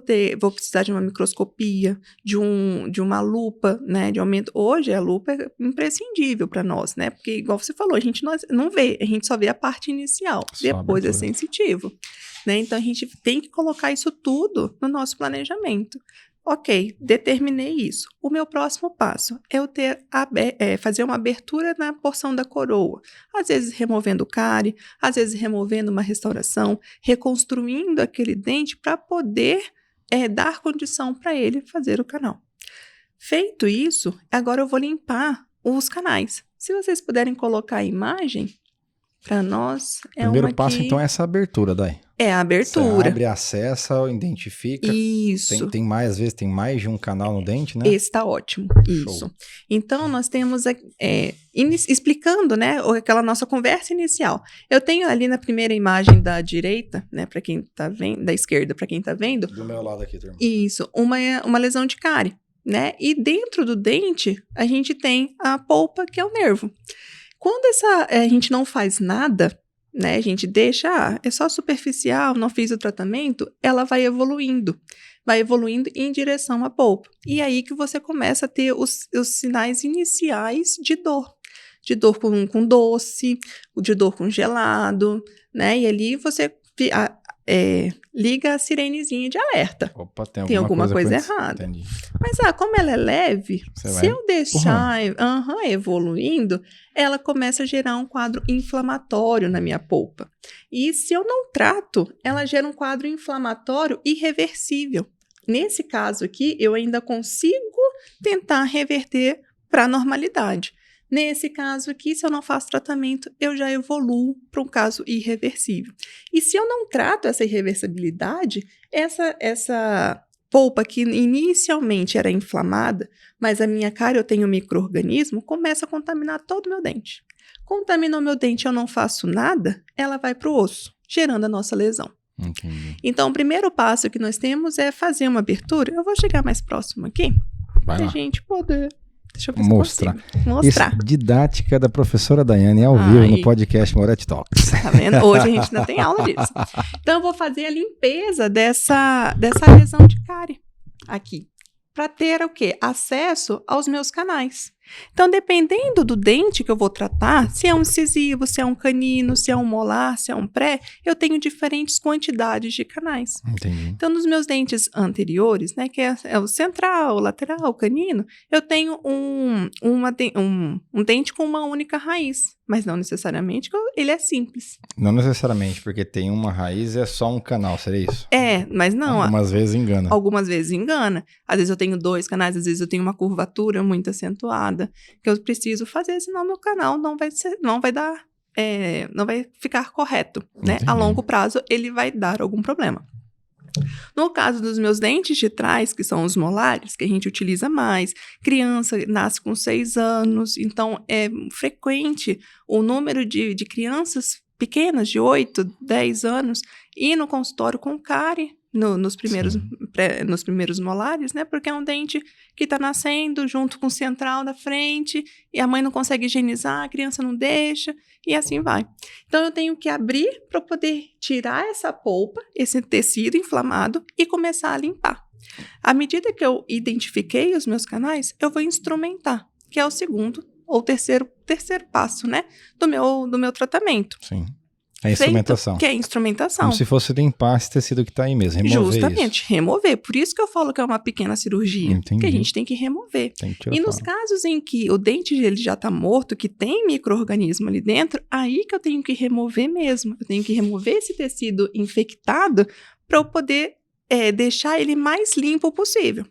precisar de uma microscopia, de uma lupa, né, de aumento. Hoje a lupa é imprescindível para nós, né, porque igual você falou, a gente não vê, a gente só vê a parte inicial, depois é sensitivo, né, então a gente tem que colocar isso tudo no nosso planejamento. Ok, determinei isso. O meu próximo passo é eu fazer uma abertura na porção da coroa. Às vezes removendo cárie, às vezes removendo uma restauração, reconstruindo aquele dente para poder dar condição para ele fazer o canal. Feito isso, agora eu vou limpar os canais. Se vocês puderem colocar a imagem para nós, o primeiro passo, então, é essa abertura, Dai. É a abertura. Você abre, acessa, identifica. Isso. Às vezes tem mais de um canal no dente, né? Esse tá ótimo. Isso. Show. Então, nós temos, explicando, né, aquela nossa conversa inicial. Eu tenho ali na primeira imagem da direita, né, para quem tá vendo, da esquerda, para quem tá vendo. Do meu lado aqui, turma. Isso, uma lesão de cárie, né? E dentro do dente, a gente tem a polpa, que é o nervo. Quando a gente não faz nada, né, a gente deixa, é só superficial, não fiz o tratamento, ela vai evoluindo em direção à polpa. E aí que você começa a ter os sinais iniciais de dor com doce, de dor com gelado, né, e ali você liga a sirenezinha de alerta. Opa, tem alguma coisa errada. Entendi. Mas como ela é leve, se eu deixar evoluindo, ela começa a gerar um quadro inflamatório na minha polpa. E se eu não trato, ela gera um quadro inflamatório irreversível. Nesse caso aqui, eu ainda consigo tentar reverter para a normalidade. Nesse caso aqui, se eu não faço tratamento, eu já evoluo para um caso irreversível. E se eu não trato essa irreversibilidade, essa polpa que inicialmente era inflamada, mas a minha cárie, eu tenho um micro-organismo, começa a contaminar todo o meu dente. Contaminou meu dente, eu não faço nada, ela vai para o osso, gerando a nossa lesão. Entendi. Então, o primeiro passo que nós temos é fazer uma abertura. Eu vou chegar mais próximo aqui, para a gente poder... Deixa eu ver mostrar. Mostrar. Isso, didática da professora Daiane ao vivo no podcast Moretti Talks. Tá vendo? Hoje a gente ainda tem aula disso. Então, eu vou fazer a limpeza dessa lesão de cárie aqui, para ter o quê? Acesso aos meus canais. Então, dependendo do dente que eu vou tratar, se é um incisivo, se é um canino, se é um molar, se é um pré, eu tenho diferentes quantidades de canais. Entendi. Então, nos meus dentes anteriores, né, que é o central, o lateral, o canino, eu tenho um dente com uma única raiz, mas não necessariamente ele é simples. Não necessariamente, porque tem uma raiz e é só um canal, seria isso? Mas não. Algumas vezes engana. Algumas vezes engana. Às vezes eu tenho 2 canais, às vezes eu tenho uma curvatura muito acentuada, que eu preciso fazer, senão meu canal não vai ficar correto, né? A longo prazo ele vai dar algum problema. No caso dos meus dentes de trás, que são os molares, que a gente utiliza mais, criança nasce com 6 anos, então é frequente o número de crianças pequenas, de 8, 10 anos, ir no consultório com cárie nos primeiros molares, né? Porque é um dente que está nascendo junto com o central da frente e a mãe não consegue higienizar, a criança não deixa e assim vai. Então, eu tenho que abrir para poder tirar essa polpa, esse tecido inflamado e começar a limpar. À medida que eu identifiquei os meus canais, eu vou instrumentar, que é o segundo ou terceiro passo, né? Do meu tratamento. Sim. É a instrumentação. Que é a instrumentação. Como se fosse limpar esse tecido que está aí mesmo, remover. Justamente, remover. Por isso que eu falo que é uma pequena cirurgia. Entendi. Que a gente tem que remover. Tem que tirar e nos casos em que o dente ele já está morto, que tem micro-organismo ali dentro, aí que eu tenho que remover mesmo. Eu tenho que remover esse tecido infectado para eu poder deixar ele mais limpo possível.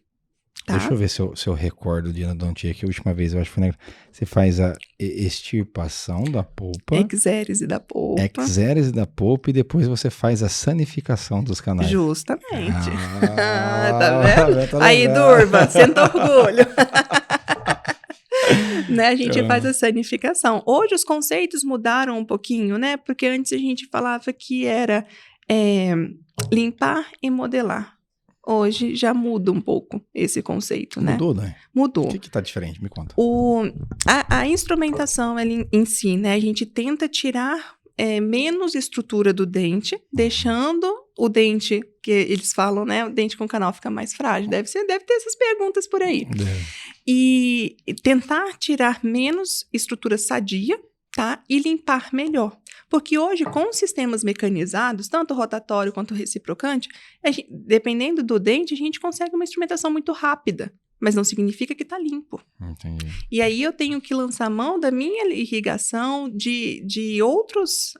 Tá? Deixa eu ver se eu recordo de endodontia, que a última vez eu acho que foi você faz a extirpação da polpa. Exérese da polpa. Exérese da polpa e depois você faz a sanificação dos canais. Justamente. Tá vendo? Aí, Durva, senta orgulho. Né, a gente faz a sanificação. Hoje os conceitos mudaram um pouquinho, né? Porque antes a gente falava que era limpar e modelar. Hoje já muda um pouco esse conceito, né? Mudou, né? Mudou. O que está diferente? Me conta. A instrumentação em si, né? A gente tenta tirar menos estrutura do dente, deixando o dente, que eles falam, né? O dente com canal fica mais frágil. Deve ter essas perguntas por aí. E tentar tirar menos estrutura sadia, tá? E limpar melhor. Porque hoje, com sistemas mecanizados, tanto rotatório quanto reciprocante, dependendo do dente, a gente consegue uma instrumentação muito rápida. Mas não significa que está limpo. Entendi. E aí eu tenho que lançar mão da minha irrigação, de outros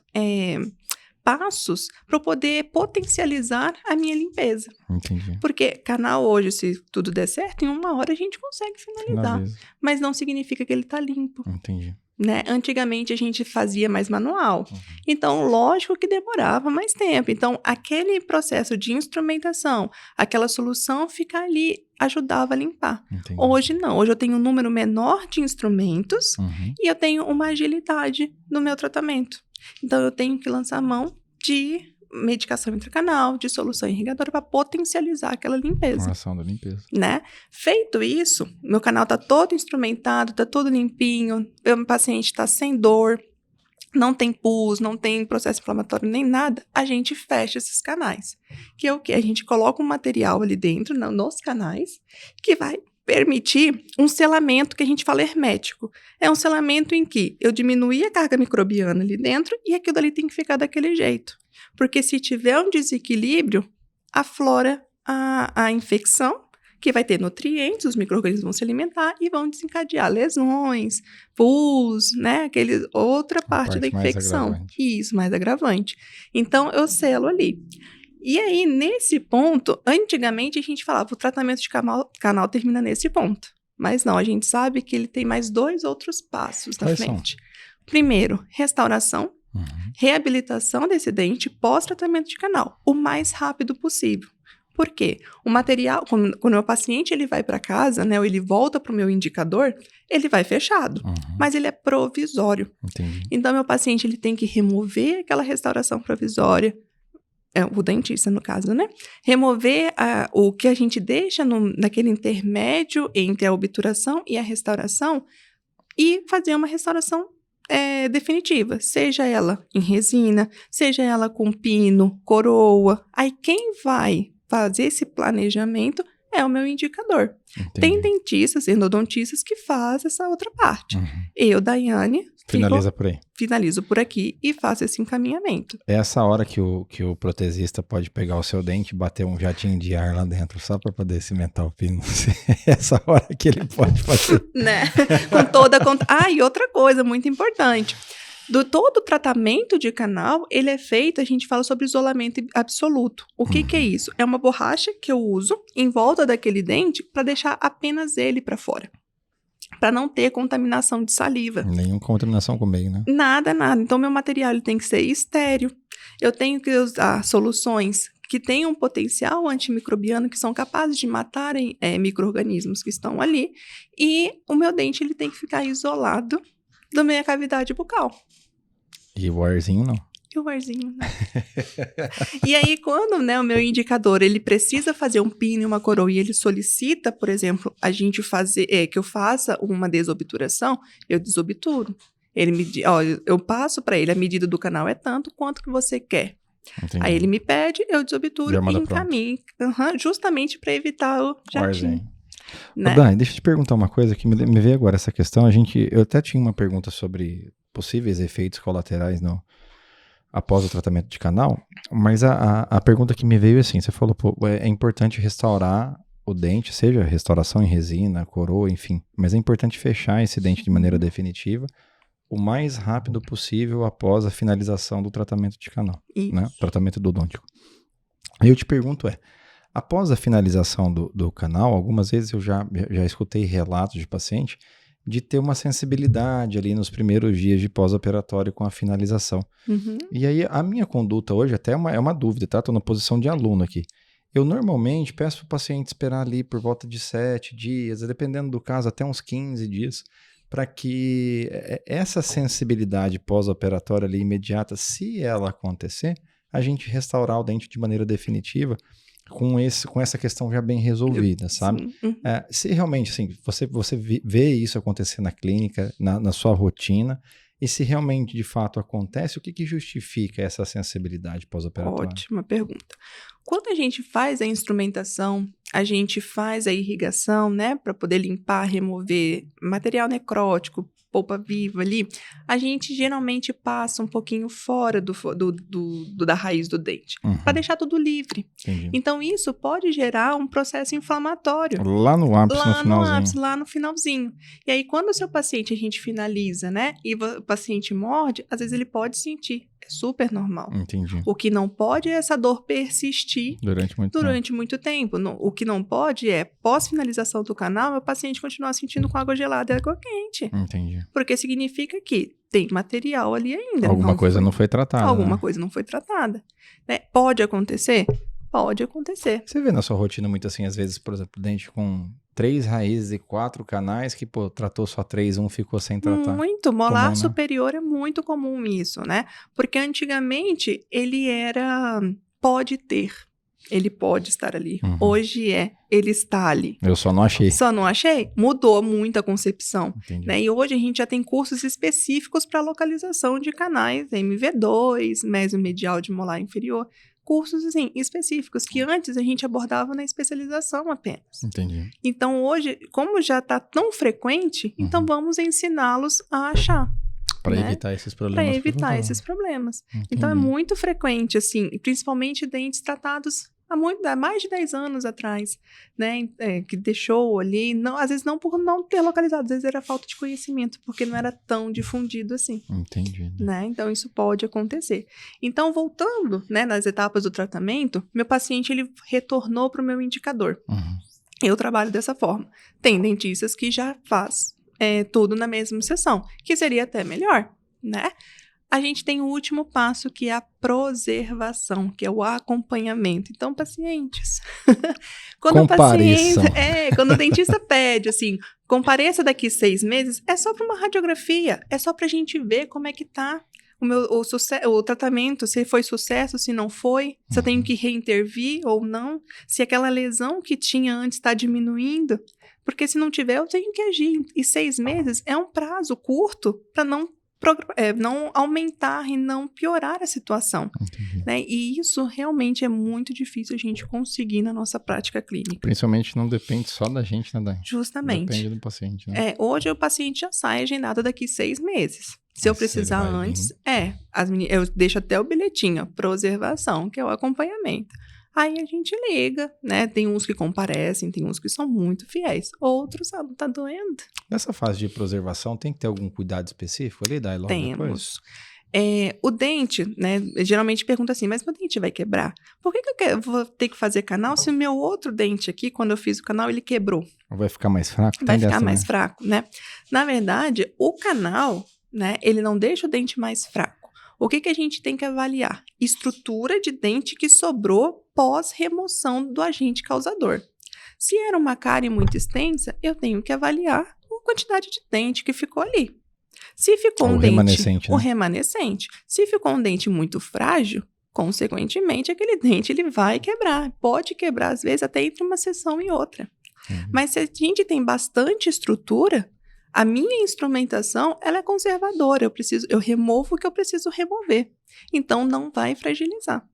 passos para poder potencializar a minha limpeza. Entendi. Porque canal hoje, se tudo der certo, em 1 hora a gente consegue finalizar. Mas não significa que ele está limpo. Entendi. Né? Antigamente a gente fazia mais manual. Então, lógico que demorava mais tempo. Então, aquele processo de instrumentação, aquela solução ficar ali, ajudava a limpar. Entendi. Hoje não. Hoje eu tenho um número menor de instrumentos e eu tenho uma agilidade no meu tratamento. Então, eu tenho que lançar mão de medicação intracanal, de solução irrigadora para potencializar aquela limpeza. Uma ação da limpeza. Né? Feito isso, meu canal está todo instrumentado, está todo limpinho, meu paciente está sem dor, não tem pus, não tem processo inflamatório nem nada, a gente fecha esses canais. Que é o quê? A gente coloca um material ali dentro, nos canais, que vai permitir um selamento que a gente fala hermético. É um selamento em que eu diminuí a carga microbiana ali dentro e aquilo ali tem que ficar daquele jeito. Porque se tiver um desequilíbrio, aflora a infecção, que vai ter nutrientes, os micro-organismos vão se alimentar e vão desencadear lesões, pus, né? Outra parte da infecção. Isso, mais agravante. Então, eu selo ali. E aí, nesse ponto, antigamente a gente falava, o tratamento de canal termina nesse ponto. Mas não, a gente sabe que ele tem mais 2 outros passos na frente. Primeiro, restauração. Reabilitação desse dente pós-tratamento de canal, o mais rápido possível. Por quê? O material, quando o meu paciente ele vai para casa, né, ou ele volta para o meu indicador, ele vai fechado, mas ele é provisório. Entendi. Então, meu paciente ele tem que remover aquela restauração provisória, o dentista, no caso, né? Remover o que a gente deixa naquele intermédio entre a obturação e a restauração e fazer uma restauração definitiva, seja ela em resina, seja ela com pino, coroa. Aí quem vai fazer esse planejamento é o meu indicador. Entendi. Tem dentistas, endodontistas que fazem essa outra parte. Eu, Daiane, finalizo por aqui e faço esse encaminhamento. É essa hora que o protesista pode pegar o seu dente e bater um jatinho de ar lá dentro, só para poder cimentar o pino. É essa hora que ele pode fazer. Né? Com toda a... e outra coisa muito importante. Todo o tratamento de canal, ele é feito, a gente fala sobre isolamento absoluto. O que é isso? É uma borracha que eu uso em volta daquele dente para deixar apenas ele para fora. Para não ter contaminação de saliva. Nenhuma contaminação com o meio, né? Nada. Então, meu material ele tem que ser estéril. Eu tenho que usar soluções que tenham um potencial antimicrobiano, que são capazes de matarem micro-organismos que estão ali. E o meu dente ele tem que ficar isolado da minha cavidade bucal. E o arzinho não? E o arzinho não. E aí, quando o meu indicador ele precisa fazer um pino e uma coroa e ele solicita, por exemplo, a gente que eu faça uma desobturação, eu desobturo. Ele me diz, eu passo para ele, a medida do canal é tanto quanto que você quer. Entendi. Aí ele me pede, eu desobturo e encaminho. Justamente para evitar o jatinho. Né? Dani, deixa eu te perguntar uma coisa que me veio agora essa questão. Eu até tinha uma pergunta sobre possíveis efeitos colaterais após o tratamento de canal, mas a pergunta que me veio é assim, você falou, é importante restaurar o dente, seja restauração em resina, coroa, enfim, mas é importante fechar esse dente de maneira definitiva o mais rápido possível após a finalização do tratamento de canal, né? Tratamento endodôntico. Aí eu te pergunto após a finalização do canal, algumas vezes eu já escutei relatos de paciente de ter uma sensibilidade ali nos primeiros dias de pós-operatório com a finalização. E aí a minha conduta hoje até é uma dúvida, tá? Estou na posição de aluno aqui. Eu normalmente peço para o paciente esperar ali por volta de 7 dias, dependendo do caso até uns 15 dias, para que essa sensibilidade pós-operatória ali imediata, se ela acontecer, a gente restaurar o dente de maneira definitiva, com essa questão já bem resolvida, sabe? Se realmente, assim, você vê isso acontecer na clínica, na sua rotina, E se realmente, de fato, acontece, o que justifica essa sensibilidade pós-operatória? Ótima pergunta. Quando a gente faz a instrumentação, a gente faz a irrigação, né, para poder limpar, remover material necrótico, polpa viva ali, a gente geralmente passa um pouquinho fora da raiz do dente, para deixar tudo livre. Entendi. Então, isso pode gerar um processo inflamatório. Lá no ápice, no finalzinho. Lá no finalzinho. E aí, quando o seu paciente, a gente finaliza, né, e o paciente morde, às vezes ele pode sentir. É super normal. Entendi. O que não pode é essa dor persistir durante muito tempo. O que não pode é, pós-finalização do canal, o paciente continuar sentindo com água gelada e água quente. Entendi. Porque significa que tem material ali ainda. Alguma coisa não foi tratada. Alguma coisa não foi tratada. Né? Pode acontecer? Pode acontecer. Você vê na sua rotina muito assim, às vezes, por exemplo, dente com 3 raízes e 4 canais, que, tratou só 3, um ficou sem tratar. Muito. Molar comum, né? superior é muito comum isso, né? Porque antigamente ele era... Pode ter. Ele pode estar ali. Hoje ele está ali. Eu só não achei. Só não achei? Mudou muito a concepção. Entendi. Né? E hoje a gente já tem cursos específicos para localização de canais MV2, mesomedial de molar inferior. Cursos, assim, específicos, que antes a gente abordava na especialização apenas. Entendi. Então, hoje, como já está tão frequente, então vamos ensiná-los a achar. Para né? evitar esses problemas. Para evitar esses problemas. Entendi. Então, é muito frequente, assim, principalmente dentes tratados há mais de 10 anos atrás, né, que deixou ali, não, às vezes não por não ter localizado, às vezes era falta de conhecimento, porque não era tão difundido assim. Entendi. Né? Então, isso pode acontecer. Então, voltando, né, nas etapas do tratamento, meu paciente, ele retornou para o meu indicador. Eu trabalho dessa forma. Tem dentistas que já faz tudo na mesma sessão, que seria até melhor, né? A gente tem o último passo, que é a preservação, que é o acompanhamento. Então, pacientes, quando o dentista pede, assim, compareça daqui 6 meses, é só para uma radiografia, é só para a gente ver como é que tá o tratamento, se foi sucesso, se não foi, se eu tenho que reintervir ou não, se aquela lesão que tinha antes está diminuindo, porque se não tiver, eu tenho que agir. E 6 meses é um prazo curto para não aumentar e não piorar a situação. Né? E isso realmente é muito difícil a gente conseguir na nossa prática clínica. Principalmente não depende só da gente, né, Dani? Justamente. Depende do paciente, né? Hoje o paciente já sai agendado daqui 6 meses. Se eu precisar antes, eu deixo até o bilhetinho, preservação, que é o acompanhamento. Aí a gente liga, né? Tem uns que comparecem, tem uns que são muito fiéis. Outros, tá doendo. Nessa fase de preservação, tem que ter algum cuidado específico ali, Dai, logo depois? O dente, né? Geralmente pergunta assim, mas meu dente vai quebrar? Por que eu vou ter que fazer canal se o meu outro dente aqui, quando eu fiz o canal, ele quebrou? Vai ficar mais fraco? Vai ficar mais fraco, né? Na verdade, o canal, né? Ele não deixa o dente mais fraco. O que a gente tem que avaliar? Estrutura de dente que sobrou pós-remoção do agente causador. Se era uma cárie muito extensa, eu tenho que avaliar a quantidade de dente que ficou ali. Se ficou um dente... remanescente, né? O remanescente. Se ficou um dente muito frágil, consequentemente, aquele dente ele vai quebrar. Pode quebrar, às vezes, até entre uma sessão e outra. Mas se a gente tem bastante estrutura, a minha instrumentação, ela é conservadora. Eu removo o que eu preciso remover. Então, não vai fragilizar.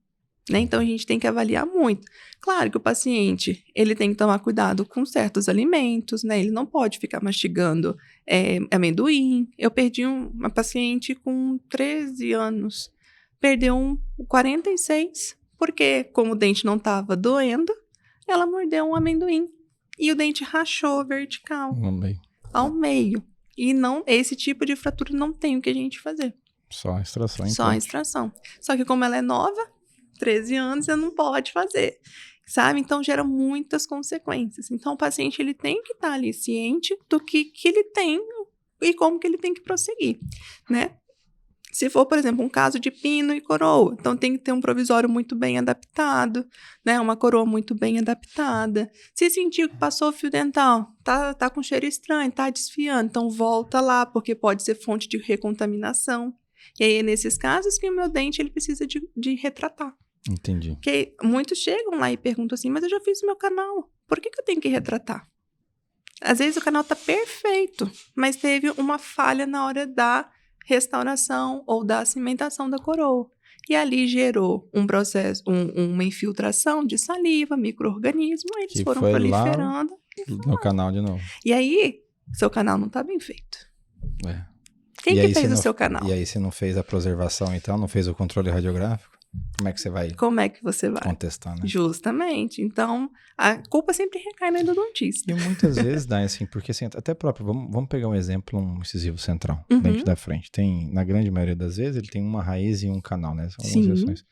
Né? Então, a gente tem que avaliar muito. Claro que o paciente, ele tem que tomar cuidado com certos alimentos, né? Ele não pode ficar mastigando amendoim. Eu perdi uma paciente com 13 anos. Perdeu 46, porque como o dente não estava doendo, ela mordeu um amendoim. E o dente rachou vertical. Ao meio. E esse tipo de fratura não tem o que a gente fazer. Só a extração. Só a extração. Só que como ela é nova, 13 anos, você não pode fazer, sabe? Então, gera muitas consequências. Então, o paciente, ele tem que estar ali ciente do que ele tem e como que ele tem que prosseguir, né? Se for, por exemplo, um caso de pino e coroa, então tem que ter um provisório muito bem adaptado, né? Uma coroa muito bem adaptada. Se sentiu que passou o fio dental, tá com cheiro estranho, tá desfiando, então volta lá, porque pode ser fonte de recontaminação. E aí, é nesses casos que o meu dente, ele precisa de retratar. Entendi. Porque muitos chegam lá e perguntam assim, mas eu já fiz o meu canal, por que eu tenho que retratar? Às vezes o canal tá perfeito, mas teve uma falha na hora da restauração ou da cimentação da coroa. E ali gerou um processo, uma infiltração de saliva, micro-organismo, eles Que foram foi proliferando. No canal de novo. E aí, seu canal não está bem feito. É. Quem E que aí, fez o não, seu canal? E aí você não fez a preservação, então? Não fez o controle radiográfico? Como é que você vai Como é que você vai? contestar, né? Justamente. Então, a culpa sempre recai no endodontista. E muitas vezes dá assim, porque assim, até próprio, vamos pegar um exemplo, um incisivo central, Uhum. dente da frente. Tem, na grande maioria das vezes, ele tem uma raiz e um canal, né? São Sim. exceções.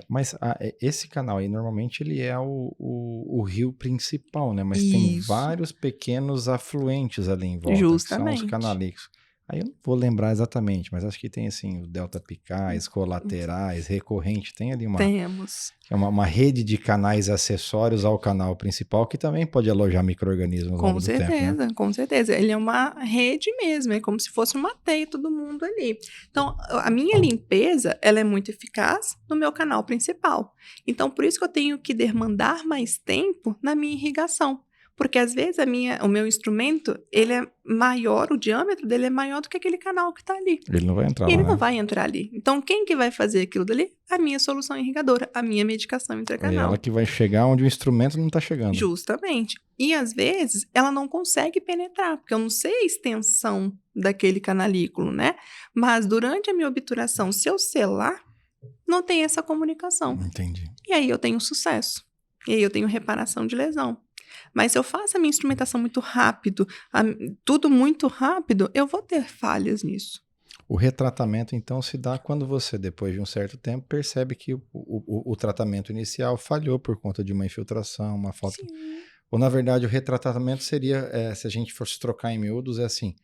Mas esse canal aí, normalmente, ele é o rio principal, né? Mas tem Isso. vários pequenos afluentes ali em volta, Justamente. que são os canalicos. Aí eu não vou lembrar exatamente, mas acho que tem assim, o delta apicais, colaterais, recorrente, tem ali Temos. uma rede de canais acessórios ao canal principal que também pode alojar micro-organismos ao longo do tempo, né? Com certeza. Ele é uma rede mesmo, é como se fosse uma teia todo mundo ali. Então, a minha limpeza, ela é muito eficaz no meu canal principal. Então, por isso que eu tenho que demandar mais tempo na minha irrigação. Porque às vezes o meu instrumento, ele é maior, o diâmetro dele é maior do que aquele canal que está ali. Ele não vai entrar E lá, ele né? não vai entrar ali. Então, quem que vai fazer aquilo dali? A minha solução irrigadora, a minha medicação É intracanal. ela que vai chegar onde o instrumento não está chegando. Justamente. E às vezes ela não consegue penetrar, porque eu não sei a extensão daquele canalículo, né? Mas durante a minha obturação, se eu selar, não tem essa comunicação. Entendi. E aí eu tenho sucesso. E aí eu tenho reparação de lesão. Mas se eu faço a minha instrumentação muito rápido, tudo muito rápido, eu vou ter falhas nisso. O retratamento, então, se dá quando você, depois de um certo tempo, percebe que o tratamento inicial falhou por conta de uma infiltração, uma falta... Sim. Ou, na verdade, o retratamento seria, se a gente fosse trocar em miúdos, é assim,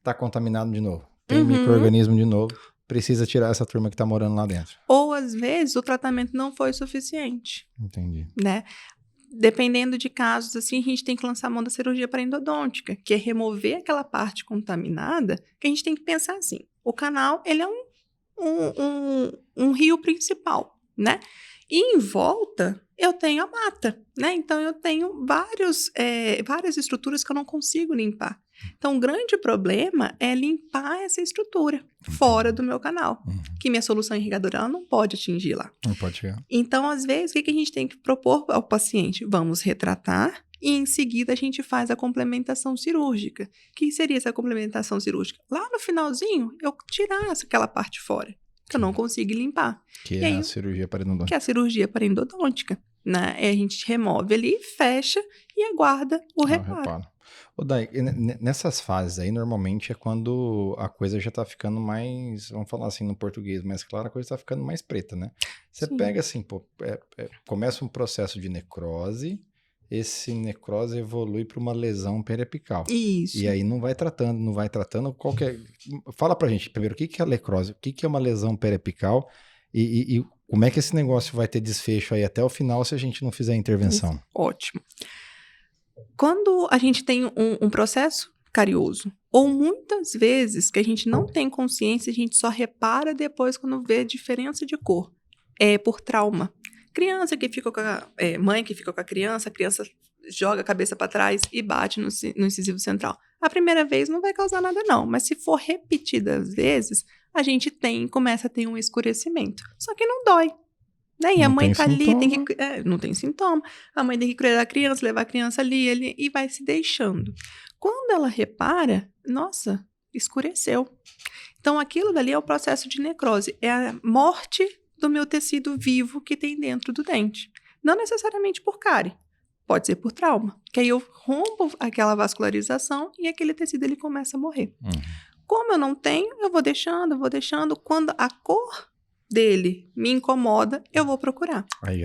tá contaminado de novo, tem micro-organismo de novo, precisa tirar essa turma que tá morando lá dentro. Ou, às vezes, o tratamento não foi suficiente. Entendi. Né? Dependendo de casos, assim, a gente tem que lançar a mão da cirurgia paraendodôntica, que é remover aquela parte contaminada, que a gente tem que pensar assim, o canal, ele é um rio principal, né? E em volta, eu tenho a mata, né? Então, eu tenho várias estruturas que eu não consigo limpar. Então, o grande problema é limpar essa estrutura fora do meu canal, que minha solução irrigadora ela não pode atingir lá. Não pode chegar. Então, às vezes, o que a gente tem que propor ao paciente? Vamos retratar e, em seguida, a gente faz a complementação cirúrgica. O que seria essa complementação cirúrgica? Lá no finalzinho, eu tirar aquela parte fora, que eu não consigo limpar. Que é a cirurgia paraendodôntica. Que é a cirurgia paraendodôntica. Né? A gente remove ali, fecha e aguarda o reparo. Ô, Dai, nessas fases aí, normalmente é quando a coisa já tá ficando mais, vamos falar assim no português mais claro, a coisa tá ficando mais preta, né? Você Sim. pega assim, pô, começa um processo de necrose, esse necrose evolui para uma lesão periapical. Isso. E aí não vai tratando qualquer... Fala pra gente, primeiro, o que é a necrose? O que é uma lesão periapical? E como é que esse negócio vai ter desfecho aí até o final se a gente não fizer a intervenção? Ótimo. Quando a gente tem um processo carioso, ou muitas vezes que a gente não tem consciência, a gente só repara depois quando vê diferença de cor, é por trauma. Criança que fica com mãe que fica com a criança joga a cabeça para trás e bate no incisivo central. A primeira vez não vai causar nada não, mas se for repetidas vezes, a gente começa a ter um escurecimento. Só que não dói. Né? E a mãe tá ali, não tem sintoma. A mãe tem que cuidar da criança, levar a criança ali e vai se deixando. Quando ela repara, nossa, escureceu. Então, aquilo dali é o processo de necrose. É a morte do meu tecido vivo que tem dentro do dente. Não necessariamente por cárie. Pode ser por trauma. Que aí eu rompo aquela vascularização e aquele tecido ele começa a morrer. Como eu não tenho, eu vou deixando. Quando a cor dele me incomoda, eu vou procurar. Aí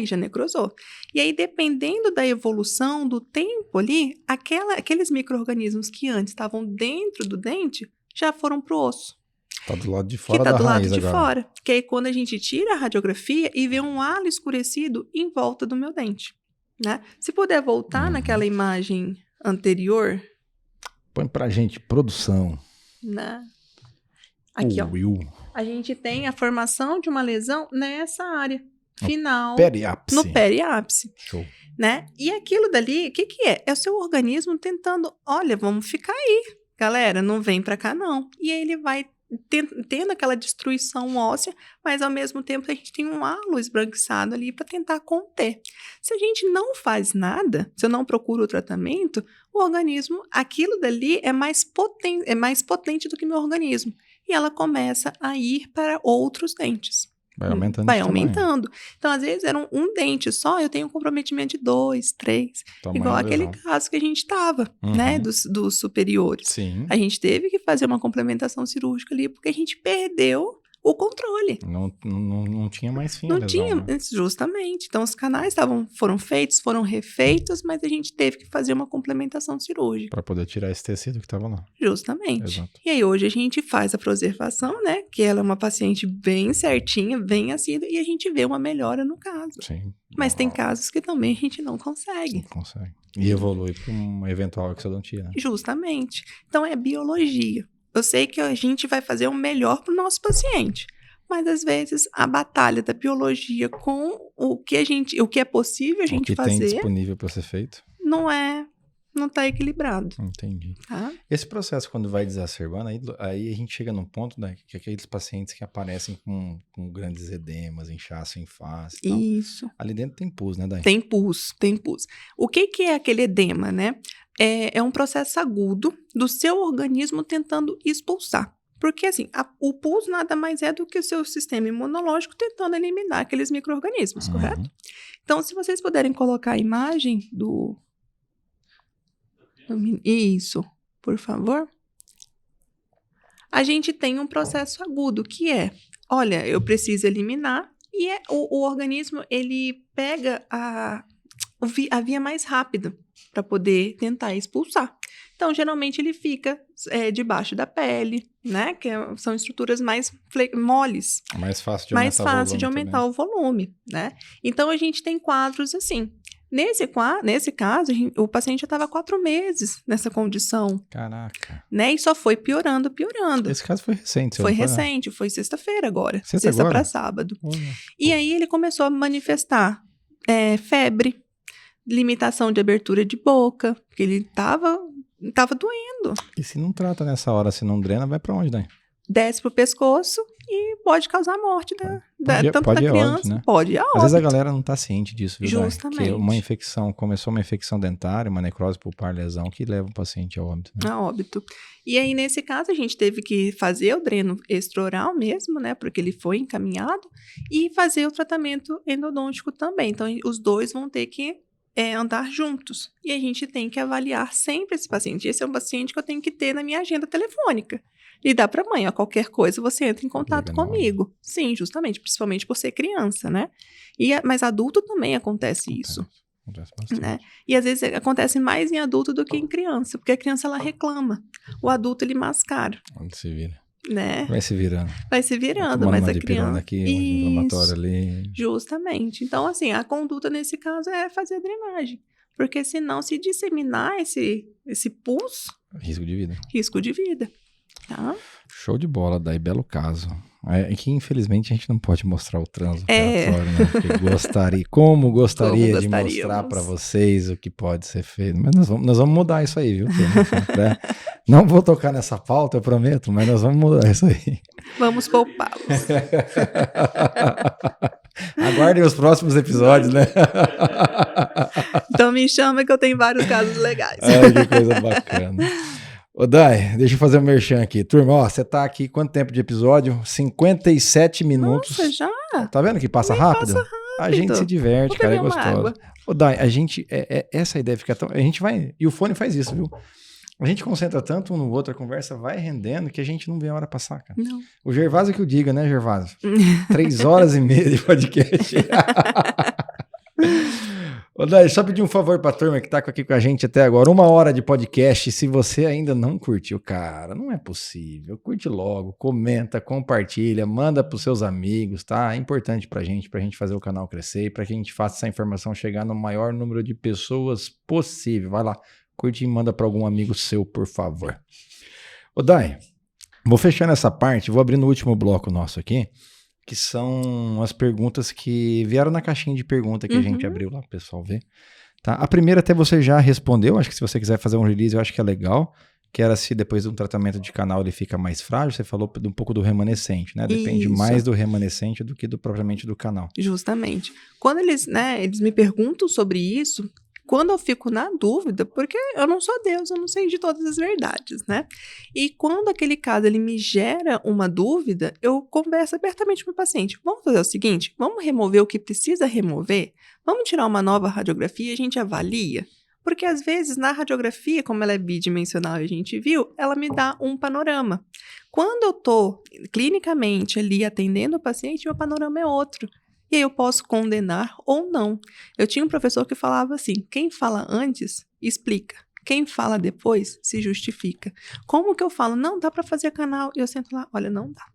já necrosou. E aí, dependendo da evolução do tempo ali, aqueles micro-organismos que antes estavam dentro do dente, já foram pro osso. Tá do lado de fora da raiz. Que tá do lado de fora. Que aí, quando a gente tira a radiografia e vê um halo escurecido em volta do meu dente. Né? Se puder voltar naquela imagem anterior. Põe pra gente, produção. Né? Aqui, ó. A gente tem a formação de uma lesão nessa área final. No periápice. Show. Né? E aquilo dali, o que é? É o seu organismo tentando, olha, vamos ficar aí. galera, não vem pra cá não. E aí ele vai tendo aquela destruição óssea, mas ao mesmo tempo a gente tem um halo esbranquiçado ali para tentar conter. Se a gente não faz nada, se eu não procuro o tratamento, o organismo, aquilo dali é mais potente do que meu organismo. E ela começa a ir para outros dentes. Vai aumentando. Vai aumentando. Então, às vezes, era um dente só, eu tenho um comprometimento de 2, 3. Igual aquele caso que a gente estava, né? Dos superiores. Sim. A gente teve que fazer uma complementação cirúrgica ali, porque a gente perdeu o controle. Não tinha mais fim. Não tinha, justamente. Então, os canais foram feitos, foram refeitos, mas a gente teve que fazer uma complementação cirúrgica. Para poder tirar esse tecido que estava lá. Justamente. Exato. E aí, hoje a gente faz a preservação, né? Que ela é uma paciente bem certinha, bem assídua, e a gente vê uma melhora no caso. Sim. Mas tem casos que também a gente não consegue. Não consegue. E evolui para uma eventual exodontia, né? Justamente. Então, é biologia. Eu sei que a gente vai fazer o melhor para o nosso paciente, mas às vezes a batalha da biologia com o que é possível a gente fazer, o que tem disponível para ser feito, não está equilibrado. Entendi. Tá? Esse processo, quando vai exacerbando, aí a gente chega num ponto, né, que aqueles pacientes que aparecem com grandes edemas, inchaço em face e tal. Isso. Ali dentro tem pus, né, Dai? Tem pus. O que é aquele edema, né? É um processo agudo do seu organismo tentando expulsar. Porque, assim, o pus nada mais é do que o seu sistema imunológico tentando eliminar aqueles micro-organismos, correto? Então, se vocês puderem colocar a imagem do... Isso, por favor. A gente tem um processo agudo, que olha, eu preciso eliminar, e o organismo, ele pega a via mais rápida para poder tentar expulsar. Então, geralmente, ele fica debaixo da pele, né? Que são estruturas mais moles. Mais fácil de aumentar o volume, né? Então, a gente tem quadros assim. Nesse caso, o paciente já estava 4 meses nessa condição. Caraca. Né? E só foi piorando. Esse caso foi recente. Foi recente, foi sexta-feira agora. Sexta para sábado. E aí, ele começou a manifestar febre, limitação de abertura de boca, porque ele tava doendo. E se não trata nessa hora, se não drena, vai pra onde, né? Desce pro pescoço e pode causar morte tanto da criança. Óbito, né? Pode ir a óbito. Às vezes a galera não tá ciente disso, viu? Justamente. Que começou uma infecção dentária, uma necrose pulpar, lesão, que leva o paciente a óbito. Né? A óbito. E aí, nesse caso, a gente teve que fazer o dreno extraoral mesmo, né? Porque ele foi encaminhado, e fazer o tratamento endodôntico também. Então, os dois vão ter que andar juntos. E a gente tem que avaliar sempre esse paciente. Esse é um paciente que eu tenho que ter na minha agenda telefônica. E dá para mãe, qualquer coisa você entra em contato comigo. Sim, justamente, principalmente por ser criança, né? Mas adulto também acontece isso. Acontece bastante. Né? E às vezes acontece mais em adulto do que em criança, porque a criança ela reclama. O adulto ele mascara. Onde se vira. Né? Vai se virando, mas a criança... aqui, um inflamatório ali. Justamente. Então, assim, a conduta nesse caso é fazer a drenagem. Porque senão, se disseminar esse pus... Risco de vida. Tá? Show de bola, daí belo caso. É que infelizmente a gente não pode mostrar o transoperatório, né? Porque como gostaria de mostrar para vocês o que pode ser feito. Mas nós vamos mudar isso aí, viu? Não vou tocar nessa pauta, eu prometo, mas nós vamos mudar isso aí. Vamos poupá-los. Aguardem os próximos episódios, né? Então me chama que eu tenho vários casos legais. Que coisa bacana. Ô Dai, deixa eu fazer um merchan aqui. Turma, você tá aqui, quanto tempo de episódio? 57 minutos. Nossa, já? Tá vendo que passa rápido? A gente se diverte, cara, é gostoso. Ô Dai, a gente, essa ideia fica tão... A gente vai... E o fone faz isso, viu? A gente concentra tanto um no outro, a conversa vai rendendo que a gente não vê a hora passar, cara. Não. O Gervásio que o diga, né, Gervásio? 3h30 de podcast. Ô, Dai, só pedir um favor pra turma que tá aqui com a gente até agora. 1 hora de podcast. Se você ainda não curtiu, cara, não é possível. Curte logo, comenta, compartilha, manda pros seus amigos, tá? É importante pra gente fazer o canal crescer e pra que a gente faça essa informação chegar no maior número de pessoas possível. Vai lá, curte e manda pra algum amigo seu, por favor. Ô, Dai, vou fechando essa parte, vou abrir no último bloco nosso aqui, que são as perguntas que vieram na caixinha de pergunta que a gente abriu lá, pro pessoal ver. Tá? A primeira até você já respondeu, acho que se você quiser fazer um release, eu acho que é legal, que era se depois de um tratamento de canal ele fica mais frágil. Você falou um pouco do remanescente, né? Depende mais do remanescente do que propriamente do canal. Justamente. Quando eles me perguntam sobre isso, quando eu fico na dúvida, porque eu não sou Deus, eu não sei de todas as verdades, né? E quando aquele caso ele me gera uma dúvida, eu converso abertamente com o paciente. Vamos fazer o seguinte, vamos remover o que precisa remover? Vamos tirar uma nova radiografia e a gente avalia? Porque às vezes na radiografia, como ela é bidimensional e a gente viu, ela me dá um panorama. Quando eu estou clinicamente ali atendendo o paciente, meu panorama é outro. E aí eu posso condenar ou não. Eu tinha um professor que falava assim, quem fala antes, explica. Quem fala depois, se justifica. Como que eu falo, não, dá para fazer canal? E eu sento lá, olha, não dá.